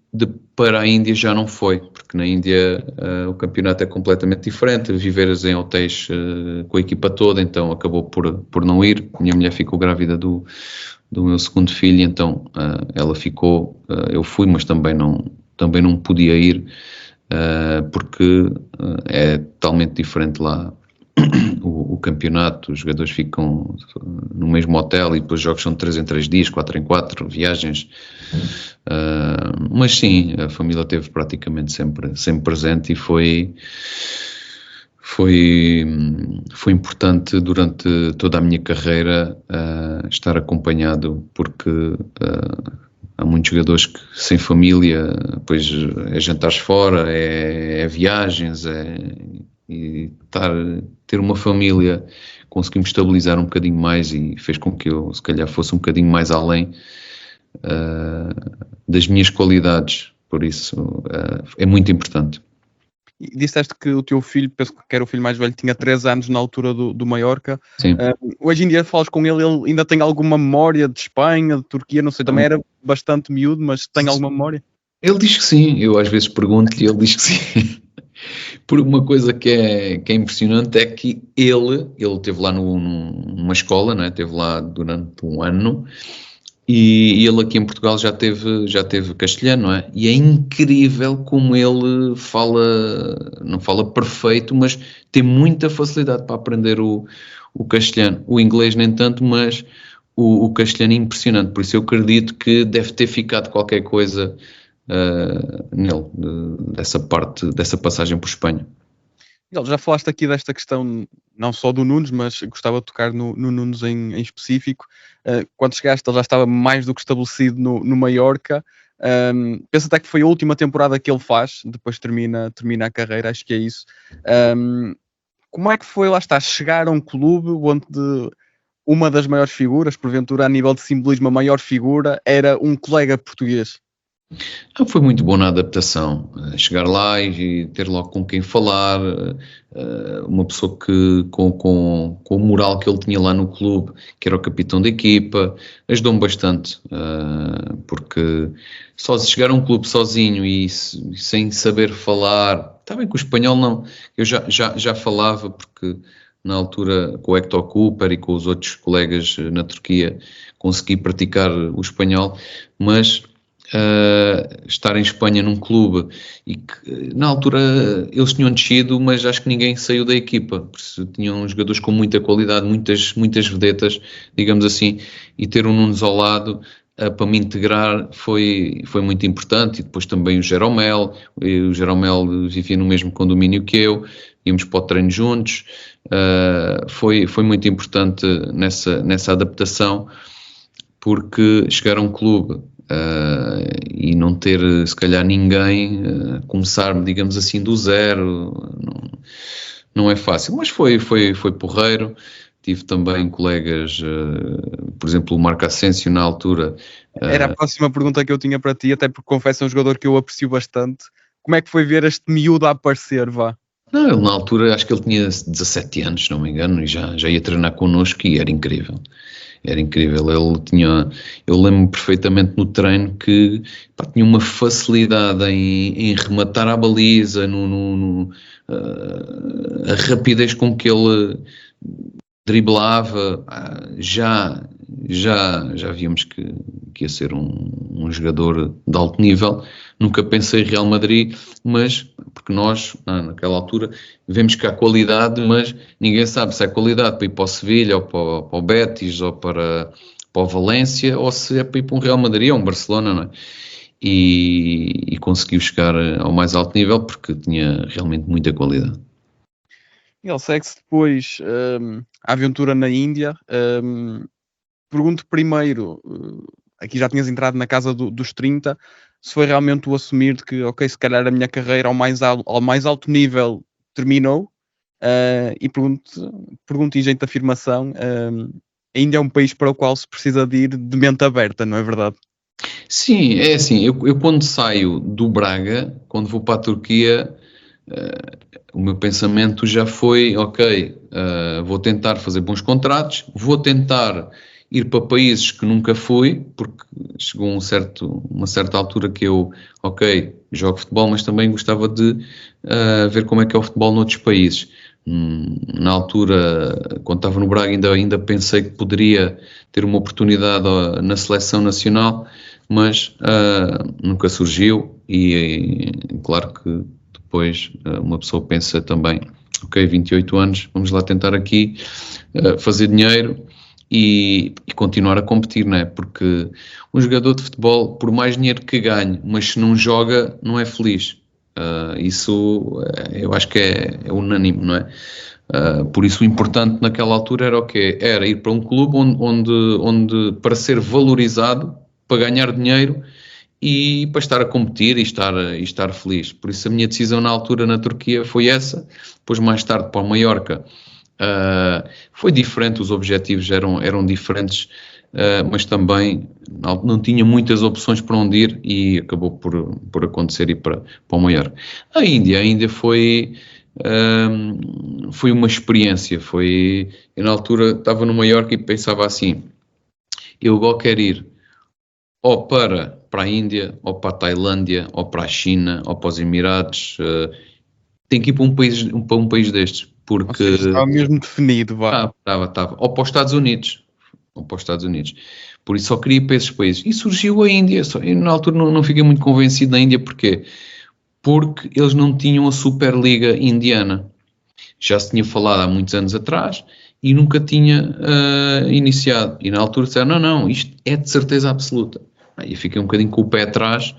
para a Índia já não foi, porque na Índia o campeonato é completamente diferente, viveres em hotéis com a equipa toda, então acabou por não ir. Minha mulher ficou grávida do meu segundo filho, então ela ficou, eu fui, mas também não podia ir, porque é totalmente diferente lá o campeonato. Os jogadores ficam no mesmo hotel e depois os jogos são de 3 em 3 dias, 4 em 4 viagens, mas sim, a família esteve praticamente sempre presente e foi foi importante durante toda a minha carreira estar acompanhado, porque há muitos jogadores que sem família, pois é jantares fora, é viagens, e ter uma família, conseguimos estabilizar um bocadinho mais e fez com que eu se calhar fosse um bocadinho mais além das minhas qualidades, por isso é muito importante. E disseste que o teu filho, penso que era o filho mais velho, tinha 3 anos na altura do Mallorca. Sim. Hoje em dia falas com ele ainda tem alguma memória de Espanha, de Turquia, não sei, também era bastante miúdo, mas tem alguma memória? Ele diz que sim, eu às vezes pergunto-lhe e ele diz que sim. Por uma coisa que é impressionante é que ele esteve lá numa escola, não é? Esteve lá durante um ano. E ele aqui em Portugal já teve castelhano, não é? E é incrível como ele não fala perfeito, mas tem muita facilidade para aprender o castelhano. O inglês nem tanto, mas o castelhano é impressionante. Por isso eu acredito que deve ter ficado qualquer coisa nele, dessa passagem por Espanha. Já falaste aqui desta questão, não só do Nunes, mas gostava de tocar no Nunes em específico. Quando chegaste, ele já estava mais do que estabelecido no Mallorca. Penso até que foi a última temporada que ele faz, depois termina a carreira, acho que é isso. Como é que foi, lá está, chegar a um clube onde uma das maiores figuras, porventura a nível de simbolismo, a maior figura, era um colega português? Foi muito bom na adaptação, chegar lá e ter logo com quem falar, uma pessoa que com o moral que ele tinha lá no clube, que era o capitão da equipa, ajudou-me bastante, porque só chegar a um clube sozinho e sem saber falar, está bem que o espanhol não, eu já falava, porque na altura com o Hector Cooper e com os outros colegas na Turquia consegui praticar o espanhol, mas estar em Espanha num clube e que na altura eles tinham descido, mas acho que ninguém saiu da equipa, porque tinham jogadores com muita qualidade, muitas vedetas, digamos assim, e ter um Nunes ao lado para me integrar foi muito importante. E depois também o Jeromel vivia no mesmo condomínio que eu, íamos para o treino juntos, foi muito importante nessa adaptação, porque chegar a um clube e não ter se calhar ninguém, começar, digamos assim, do zero, não é fácil, mas foi porreiro. Tive também colegas, por exemplo o Marco Asensio na altura. Era a próxima pergunta que eu tinha para ti, até porque confesso é um jogador que eu aprecio bastante. Como é que foi ver este miúdo a aparecer, vá? Não, ele na altura, acho que ele tinha 17 anos, se não me engano, e já ia treinar connosco e era incrível. Era incrível, eu lembro-me perfeitamente no treino que tinha uma facilidade em rematar a baliza, a rapidez com que ele driblava, já víamos que ia ser um jogador de alto nível. Nunca pensei em Real Madrid, mas porque nós, naquela altura, vemos que há qualidade, mas ninguém sabe se há qualidade para ir para o Sevilha, ou para o Betis, ou para o Valência, ou se é para ir para um Real Madrid ou um Barcelona, não é? E conseguiu chegar ao mais alto nível porque tinha realmente muita qualidade. Ele segue-se depois a aventura na Índia. Pergunto primeiro, aqui já tinhas entrado na casa dos 30, se foi realmente o assumir de que, ok, se calhar a minha carreira ao mais alto nível terminou, e pergunto em jeito de afirmação, ainda é um país para o qual se precisa de ir de mente aberta, não é verdade? Sim, é assim, eu quando saio do Braga, quando vou para a Turquia, o meu pensamento já foi, ok, vou tentar fazer bons contratos, vou tentar ir para países que nunca fui, porque chegou uma certa altura que eu, ok, jogo futebol, mas também gostava de ver como é que é o futebol noutros países. Na altura, quando estava no Braga, ainda pensei que poderia ter uma oportunidade na seleção nacional, mas nunca surgiu e claro que depois uma pessoa pensa também, ok, 28 anos, vamos lá tentar aqui fazer dinheiro e continuar a competir, não é? Porque um jogador de futebol, por mais dinheiro que ganhe, mas se não joga, não é feliz. Isso eu acho que é unânime, não é? Por isso o importante naquela altura era o quê? Era ir para um clube onde para ser valorizado, para ganhar dinheiro e para estar a competir e estar feliz. Por isso a minha decisão na altura na Turquia foi essa. Depois mais tarde para o Maiorca foi diferente, os objetivos eram diferentes, mas também não tinha muitas opções para onde ir e acabou por acontecer ir para o Maiorca. A Índia foi uma experiência. Eu na altura estava no Maiorca e pensava assim, eu agora quero ir ou para a Índia, ou para a Tailândia, ou para a China, ou para os Emirados, tenho que ir para um país destes, porque... Ou seja, estava mesmo definido, vá. Estava. Ou para os Estados Unidos. Por isso só queria ir para esses países. E surgiu a Índia. Eu na altura não fiquei muito convencido da Índia. Porquê? Porque eles não tinham a Superliga indiana. Já se tinha falado há muitos anos atrás e nunca tinha iniciado. E na altura disseram, não, isto é de certeza absoluta. Aí eu fiquei um bocadinho com o pé atrás,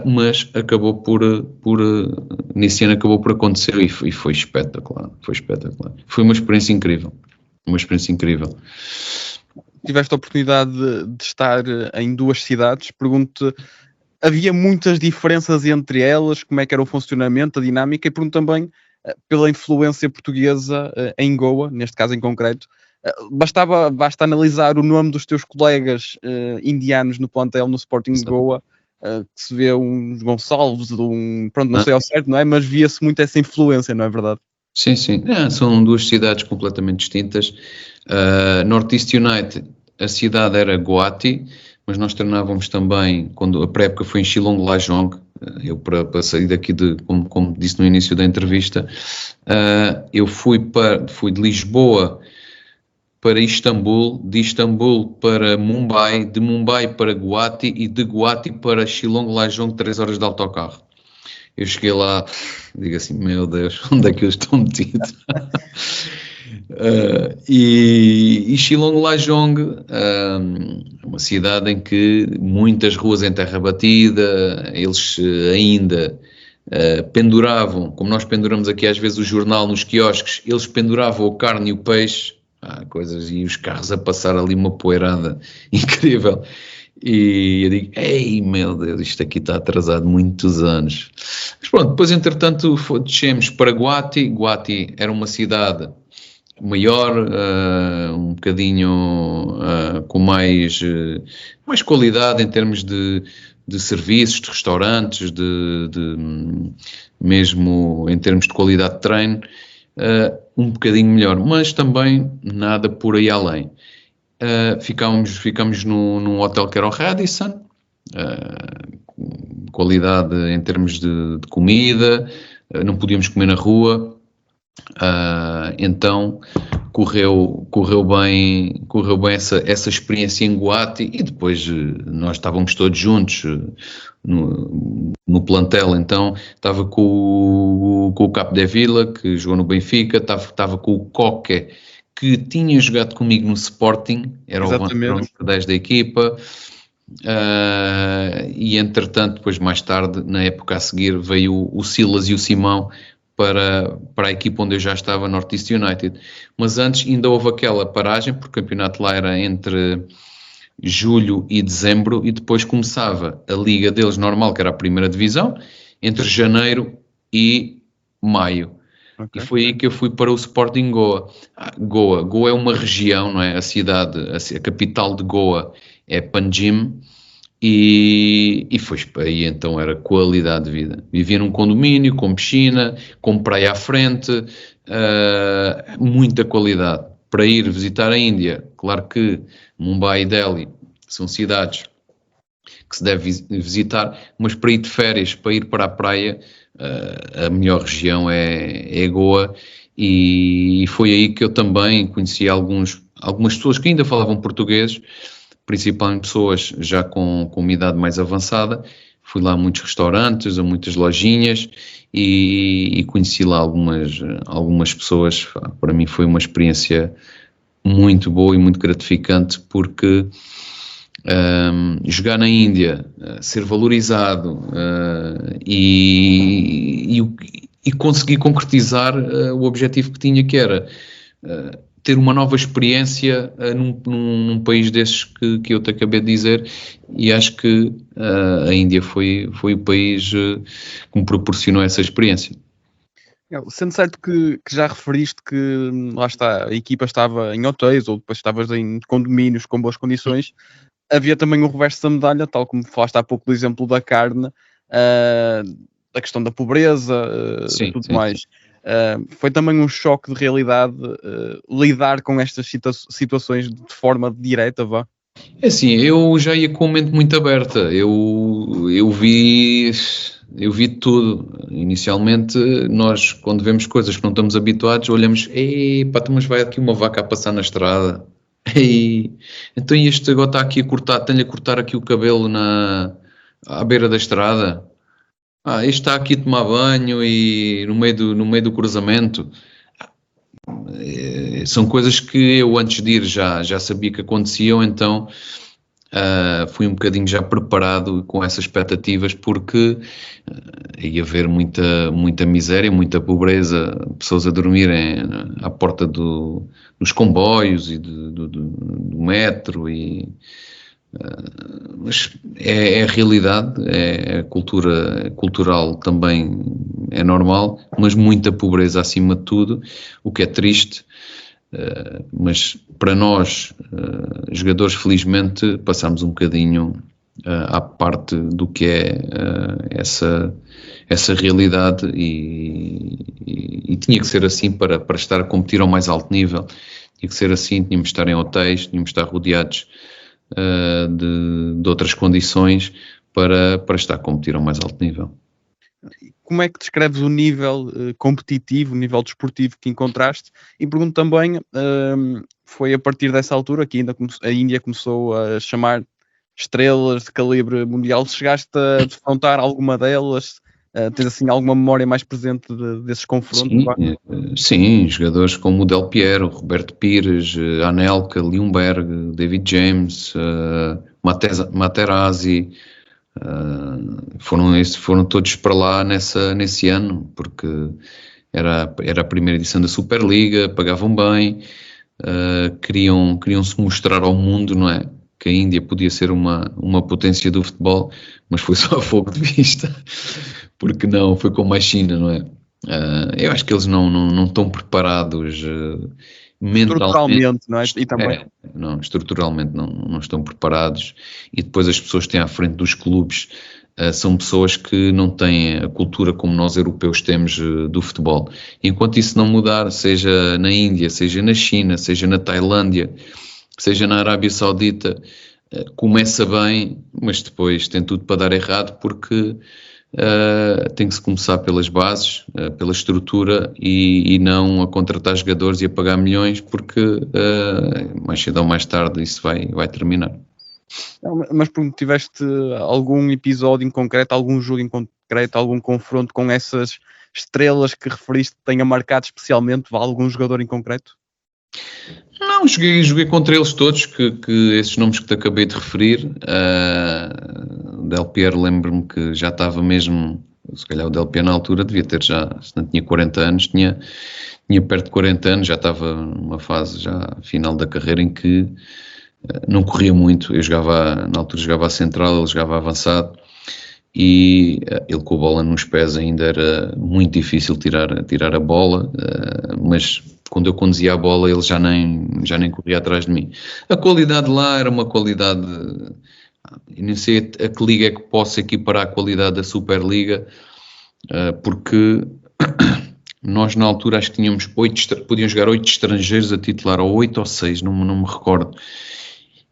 mas acabou nesse ano acabou por acontecer e foi espetacular. Foi uma experiência incrível. Tiveste a oportunidade de estar em 2 cidades. Pergunto-te, havia muitas diferenças entre elas? Como é que era o funcionamento, a dinâmica? E pergunto também pela influência portuguesa em Goa, neste caso em concreto. Basta analisar o nome dos teus colegas indianos no plantel no Sporting de Goa, que se vê uns Gonçalves, pronto, não sei ao certo, não é? Mas via-se muito essa influência, não é verdade? Sim. São 2 cidades completamente distintas. North East United, a cidade era Guwahati, mas nós treinávamos também, quando a pré-época foi em Shillong Lajong. Eu para sair daqui, como disse no início da entrevista, eu fui de Lisboa para Istambul, de Istambul para Mumbai, de Mumbai para Guwahati e de Guwahati para Shillong Lajong, 3 horas de autocarro. Eu cheguei lá, digo assim, meu Deus, onde é que eu estou metido? E Shillong Lajong, uma cidade em que muitas ruas em terra batida, eles ainda penduravam, como nós penduramos aqui às vezes o jornal nos quiosques, eles penduravam a carne e o peixe, coisas, e os carros a passar ali uma poeirada incrível. E eu digo, ei meu Deus, isto aqui está atrasado muitos anos. Mas pronto, depois entretanto descemos para Guwahati. Guwahati era uma cidade maior, um bocadinho com mais qualidade em termos de serviços, de restaurantes, mesmo em termos de qualidade de treino, um bocadinho melhor, mas também nada por aí além. Ficámos num hotel que era o Radisson, qualidade em termos de comida, não podíamos comer na rua, então correu bem essa experiência em Guwahati. E depois nós estávamos todos juntos no plantel, então estava com o Capdevila, que jogou no Benfica, estava com o Coque, que tinha jogado comigo no Sporting, era o 10 da equipa, e entretanto, depois mais tarde, na época a seguir, veio o Silas e o Simão para a equipa onde eu já estava, North East United. Mas antes ainda houve aquela paragem, porque o campeonato lá era entre julho e dezembro, e depois começava a liga deles normal, que era a primeira divisão, entre janeiro e maio. Okay. E foi aí que eu fui para o Sporting Goa. Goa é uma região, não é? A cidade, a capital de Goa é Panjim, e foi aí, então era qualidade de vida. Vivia num condomínio, com piscina, com praia à frente, muita qualidade. Para ir visitar a Índia, claro que Mumbai e Delhi são cidades que se deve visitar, mas para ir de férias, para ir para a praia, a melhor região é Goa, e foi aí que eu também conheci algumas pessoas que ainda falavam português, principalmente pessoas já com uma idade mais avançada. Fui lá a muitos restaurantes, a muitas lojinhas, e conheci lá algumas pessoas. Para mim foi uma experiência muito boa e muito gratificante, porque jogar na Índia, ser valorizado e conseguir concretizar o objetivo que tinha, que era ter uma nova experiência num país desses que eu te acabei de dizer, e acho que a Índia foi o país que me proporcionou essa experiência. Sendo certo que já referiste que lá está, a equipa estava em hotéis ou depois estavas em condomínios com boas condições, havia também o reverso da medalha, tal como falaste há pouco do exemplo da carne, da questão da pobreza, Sim, tudo sim, mais. sim. Foi também um choque de realidade lidar com estas situações de forma direta, vá? É assim, eu já ia com a mente muito aberta, eu vi tudo. Inicialmente, nós, quando vemos coisas que não estamos habituados, olhamos, ei, pá, mas vai aqui uma vaca a passar na estrada. Ei, então este agora está aqui a cortar, tem-lhe a cortar aqui o cabelo à beira da estrada. Este está aqui a tomar banho e no meio do cruzamento. São coisas que eu antes de ir já sabia que aconteciam, então fui um bocadinho já preparado com essas expectativas, porque ia haver muita miséria, muita pobreza, pessoas a dormirem à porta dos comboios e do metro, mas é a realidade, a cultura cultural também é normal, mas muita pobreza acima de tudo, o que é triste. Mas para nós, jogadores, felizmente passamos um bocadinho à parte do que é essa realidade, e tinha que ser assim para estar a competir ao mais alto nível. Tinha que ser assim, tínhamos de estar em hotéis, tínhamos de estar rodeados de outras condições para estar a competir ao mais alto nível. Como é que descreves o nível competitivo, o nível desportivo que encontraste? E pergunto também, foi a partir dessa altura que a Índia começou a chamar estrelas de calibre mundial. Chegaste a defrontar alguma delas? Tens assim alguma memória mais presente desses confrontos? Sim, jogadores como o Del Piero, Roberto Pires, Anelka, Ljungberg, David James, Materazzi, foram todos para lá nesse ano, porque era a primeira edição da Superliga, pagavam bem, queriam se mostrar ao mundo, não é? Que a Índia podia ser uma potência do futebol, mas foi só a fogo de vista, porque não, foi como a China, não é? Eu acho que eles não estão preparados mentalmente. Estruturalmente, não é? E também. Não, estruturalmente não estão preparados, e depois as pessoas que têm à frente dos clubes são pessoas que não têm a cultura como nós europeus temos do futebol. Enquanto isso não mudar, seja na Índia, seja na China, seja na Tailândia, seja na Arábia Saudita, começa bem, mas depois tem tudo para dar errado, porque tem que se começar pelas bases, pela estrutura, e não a contratar jogadores e a pagar milhões, porque mais cedo ou mais tarde isso vai terminar. Mas tiveste algum episódio em concreto, algum jogo em concreto, algum confronto com essas estrelas que referiste que tenha marcado especialmente algum jogador em concreto? Não, joguei contra eles todos, que esses nomes que te acabei de referir. O Del Piero, lembro-me que já estava mesmo, se calhar o Del Piero na altura devia ter já, se não tinha 40 anos, tinha perto de 40 anos, já estava numa fase já final da carreira em que não corria muito. Eu na altura jogava a central, ele jogava avançado, e ele com a bola nos pés ainda era muito difícil tirar a bola, mas quando eu conduzia a bola ele já nem corria atrás de mim. A qualidade lá era uma qualidade, eu nem sei a que liga é que posso equiparar a qualidade da Superliga, porque nós na altura acho que tínhamos podiam jogar 8 estrangeiros a titular, ou 8 ou 6, não me recordo,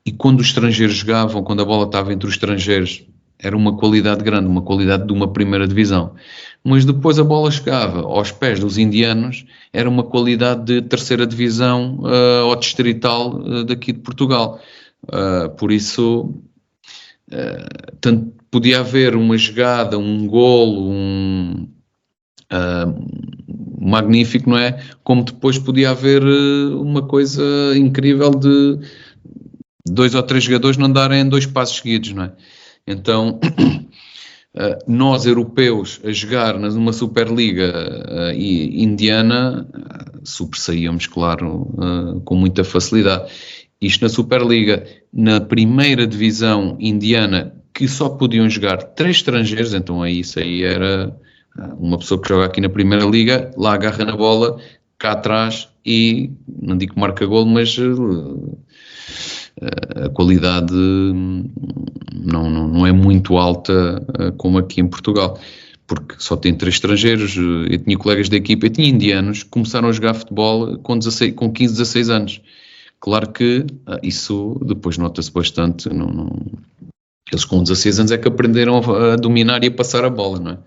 e quando os estrangeiros jogavam, quando a bola estava entre os estrangeiros, era uma qualidade grande, uma qualidade de uma primeira divisão. Mas depois a bola chegava aos pés dos indianos, era uma qualidade de terceira divisão ou distrital daqui de Portugal. Por isso, tanto podia haver uma jogada, um golo, magnífico, não é? Como depois podia haver uma coisa incrível de 2 ou 3 jogadores não darem 2 passos seguidos, não é? Então, nós europeus a jogar numa Superliga indiana, sobressaíamos, claro, com muita facilidade. Isto na Superliga, na primeira divisão indiana, que só podiam jogar 3 estrangeiros, então isso aí era uma pessoa que joga aqui na primeira liga, lá agarra na bola, cá atrás, e não digo que marca golo, mas a qualidade não é muito alta como aqui em Portugal, porque só tem 3 estrangeiros. Eu tinha colegas da equipa, eu tinha indianos que começaram a jogar futebol com 15, 16 anos. Claro que isso depois nota-se bastante, eles com 16 anos é que aprenderam a dominar e a passar a bola, não é?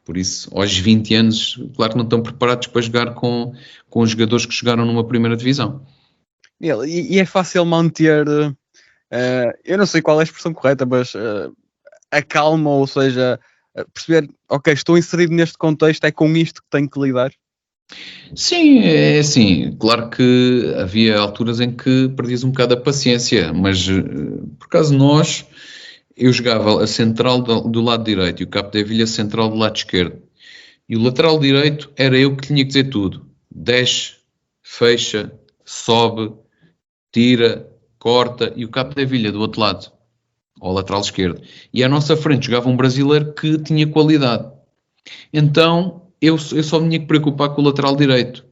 Por isso, aos 20 anos, claro que não estão preparados para jogar com os jogadores que jogaram numa primeira divisão. E é fácil manter, eu não sei qual é a expressão correta, mas a calma, ou seja, perceber, ok, estou inserido neste contexto, é com isto que tenho que lidar? Sim, é assim, claro que havia alturas em que perdias um bocado a paciência, mas por acaso eu jogava a central do lado direito e o Capdeville a central do lado esquerdo. E o lateral direito era eu que tinha que dizer tudo. Desce, fecha, sobe, tira, corta, e o Capdeville do outro lado, ao lateral esquerdo. E à nossa frente jogava um brasileiro que tinha qualidade. Então eu só me tinha que preocupar com o lateral direito.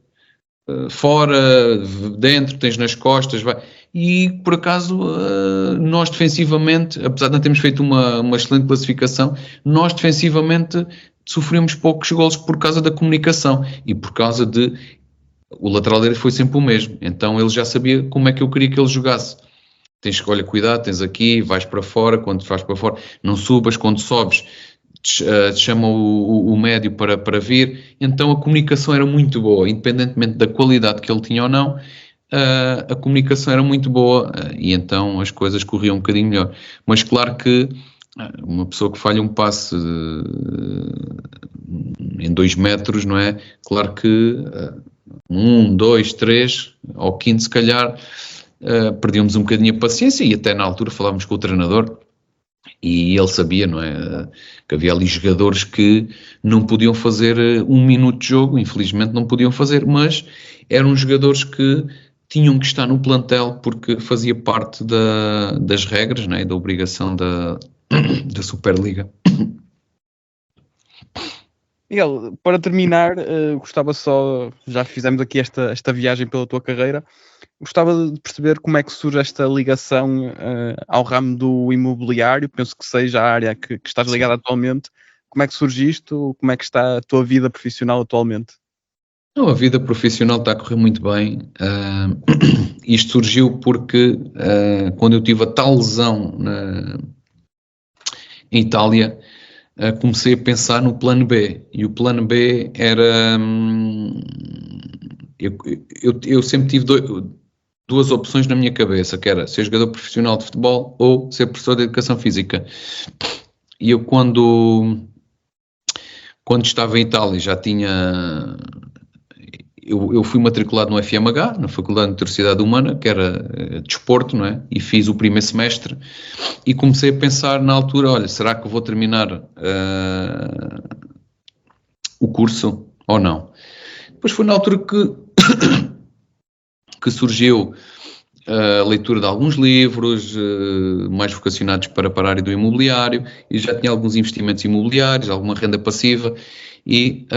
Fora, dentro, tens nas costas, vai. E por acaso nós defensivamente, apesar de não termos feito uma excelente classificação, nós defensivamente sofremos poucos golos por causa da comunicação e por causa de o lateral direito foi sempre o mesmo, então ele já sabia como é que eu queria que ele jogasse. Tens que, olha, cuidado, tens aqui, vais para fora, quando vais para fora, não subas, quando sobes te chama o médio para vir. Então a comunicação era muito boa, independentemente da qualidade que ele tinha ou não, a comunicação era muito boa e então as coisas corriam um bocadinho melhor. Mas claro que uma pessoa que falha um passe em 2 metros, não é? Claro que 1, 2, 3, ao quinto se calhar perdíamos um bocadinho a paciência e até na altura falávamos com o treinador e ele sabia, não é, que havia ali jogadores que não podiam fazer 1 minuto de jogo, infelizmente não podiam fazer, mas eram jogadores que tinham que estar no plantel porque fazia parte das regras, não é, da obrigação da Superliga. Miguel, para terminar, gostava só, já fizemos aqui esta viagem pela tua carreira, gostava de perceber como é que surge esta ligação ao ramo do imobiliário, penso que seja a área que estás ligado atualmente. Como é que surge isto? Como é que está a tua vida profissional atualmente? Não, a vida profissional está a correr muito bem. Isto surgiu porque quando eu tive a tal lesão em Itália, comecei a pensar no plano B. E o plano B era... eu sempre tive 2 opções na minha cabeça, que era ser jogador profissional de futebol ou ser professor de educação física. E eu quando estava em Itália já tinha... Eu fui matriculado no FMH, na Faculdade de Motricidade Humana, que era desporto, não é? E fiz o primeiro semestre e comecei a pensar na altura, olha, será que vou terminar o curso ou não? Depois foi na altura que surgiu a leitura de alguns livros mais vocacionados para a área do imobiliário e já tinha alguns investimentos imobiliários, alguma renda passiva e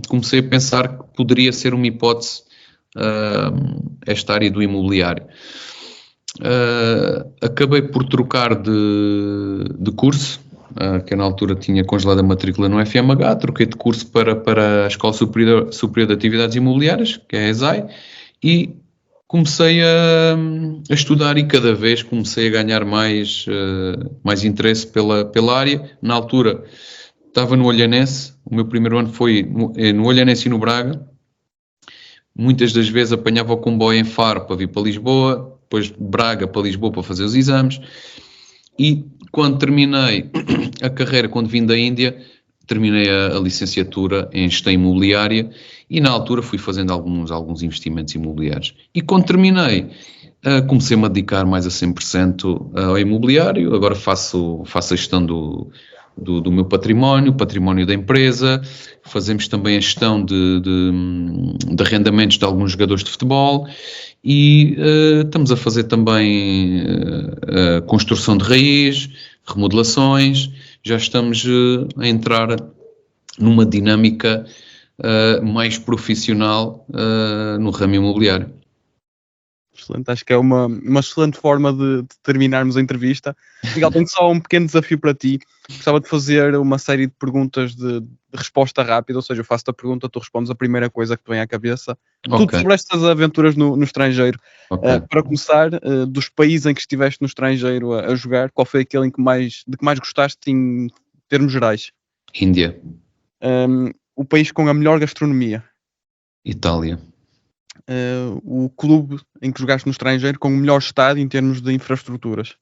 comecei a pensar que poderia ser uma hipótese esta área do imobiliário. Acabei por trocar de curso, que eu na altura tinha congelado a matrícula no FMH, troquei de curso para a Escola Superior de Atividades Imobiliárias, que é a ESAI, e comecei a estudar e cada vez comecei a ganhar mais interesse pela área. Na altura estava no Olhanense, o meu primeiro ano foi no Olhanense e no Braga. Muitas das vezes apanhava o comboio em Faro para vir para Lisboa, depois Braga para Lisboa para fazer os exames. E quando terminei a carreira, quando vim da Índia, terminei a licenciatura em gestão imobiliária e na altura fui fazendo alguns investimentos imobiliários. E quando terminei, Comecei-me a dedicar mais a 100% ao imobiliário, agora faço a gestão do meu património, o património da empresa, fazemos também a gestão de arrendamentos de alguns jogadores de futebol e estamos a fazer também a construção de raiz, remodelações, já estamos a entrar numa dinâmica mais profissional no ramo imobiliário. Excelente, acho que é uma excelente forma de terminarmos a entrevista. Miguel, tenho só um pequeno desafio para ti. Gostava de fazer uma série de perguntas de resposta rápida, ou seja, eu faço-te a pergunta, tu respondes a primeira coisa que te vem à cabeça. Okay. Tudo sobre estas aventuras no estrangeiro. Okay. Para começar, dos países em que estiveste no estrangeiro a jogar, qual foi aquele de que mais gostaste em termos gerais? Índia. O país com a melhor gastronomia? Itália. O clube em que jogaste no estrangeiro com o melhor estádio em termos de infraestruturas?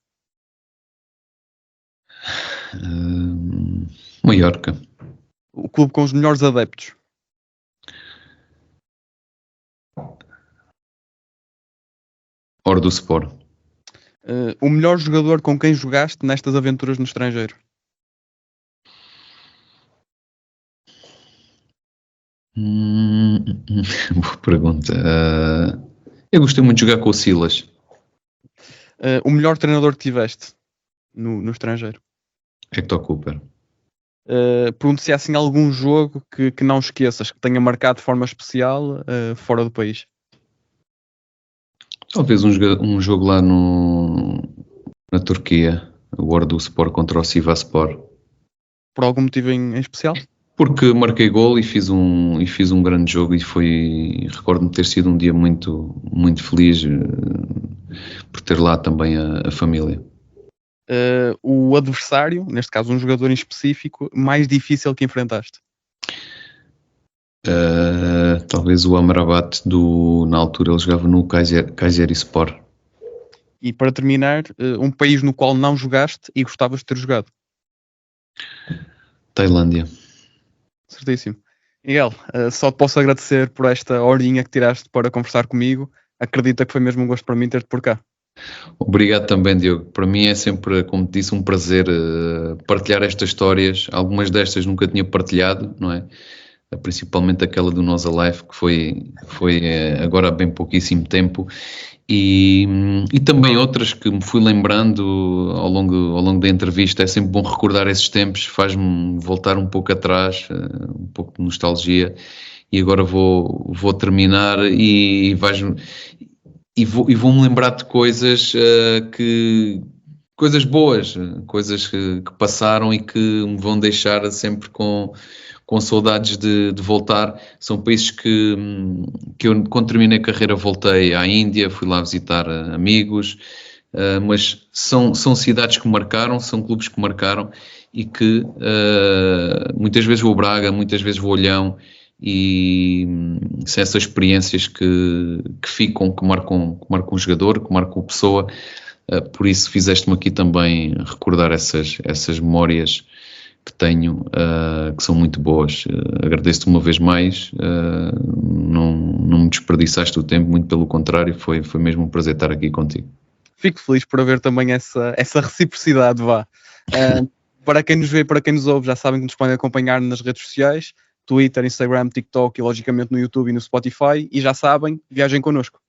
Maiorca. O clube com os melhores adeptos? Orduspor. O melhor jogador com quem jogaste nestas aventuras no estrangeiro? Boa pergunta. Eu gostei muito de jogar com o Silas. O melhor treinador que tiveste no estrangeiro? Hector Cooper. Pergunto se há assim algum jogo que não esqueças, que tenha marcado de forma especial fora do país. Talvez um jogo lá na Turquia, o Orduspor contra o Sivasspor. Por algum motivo em especial? Porque marquei gol e fiz um grande jogo e recordo-me ter sido um dia muito, muito feliz por ter lá também a família. O adversário, neste caso um jogador em específico, mais difícil que enfrentaste? Talvez o Amrabat na altura ele jogava no Kayserispor. E para terminar, um país no qual não jogaste e gostavas de ter jogado? Tailândia. Certíssimo. Miguel, só te posso agradecer por esta horinha que tiraste para conversar comigo. Acredita que foi mesmo um gosto para mim ter-te por cá. Obrigado também, Diogo. Para mim é sempre, como te disse, um prazer partilhar estas histórias. Algumas destas nunca tinha partilhado, não é? Principalmente aquela do Nós Alive, que foi agora há bem pouquíssimo tempo. E também outras que me fui lembrando ao longo da entrevista. É sempre bom recordar esses tempos, faz-me voltar um pouco atrás, um pouco de nostalgia. E agora vou terminar e vou-me lembrar de coisas coisas boas, coisas que passaram e que me vão deixar sempre com saudades de voltar. São países que eu, quando terminei a carreira, voltei à Índia, fui lá visitar amigos, mas são cidades que marcaram, são clubes que marcaram e que muitas vezes vou a Braga, muitas vezes vou a Olhão, e são essas experiências que ficam, que marcam o jogador, que marcam a pessoa. Por isso fizeste-me aqui também recordar essas memórias que tenho, que são muito boas. Agradeço-te uma vez mais, não me desperdiçaste o tempo, muito pelo contrário, foi mesmo um prazer estar aqui contigo. Fico feliz por haver também essa reciprocidade, vá. Para quem nos vê, para quem nos ouve, já sabem que nos podem acompanhar nas redes sociais, Twitter, Instagram, TikTok e logicamente no YouTube e no Spotify, e já sabem, viajem connosco.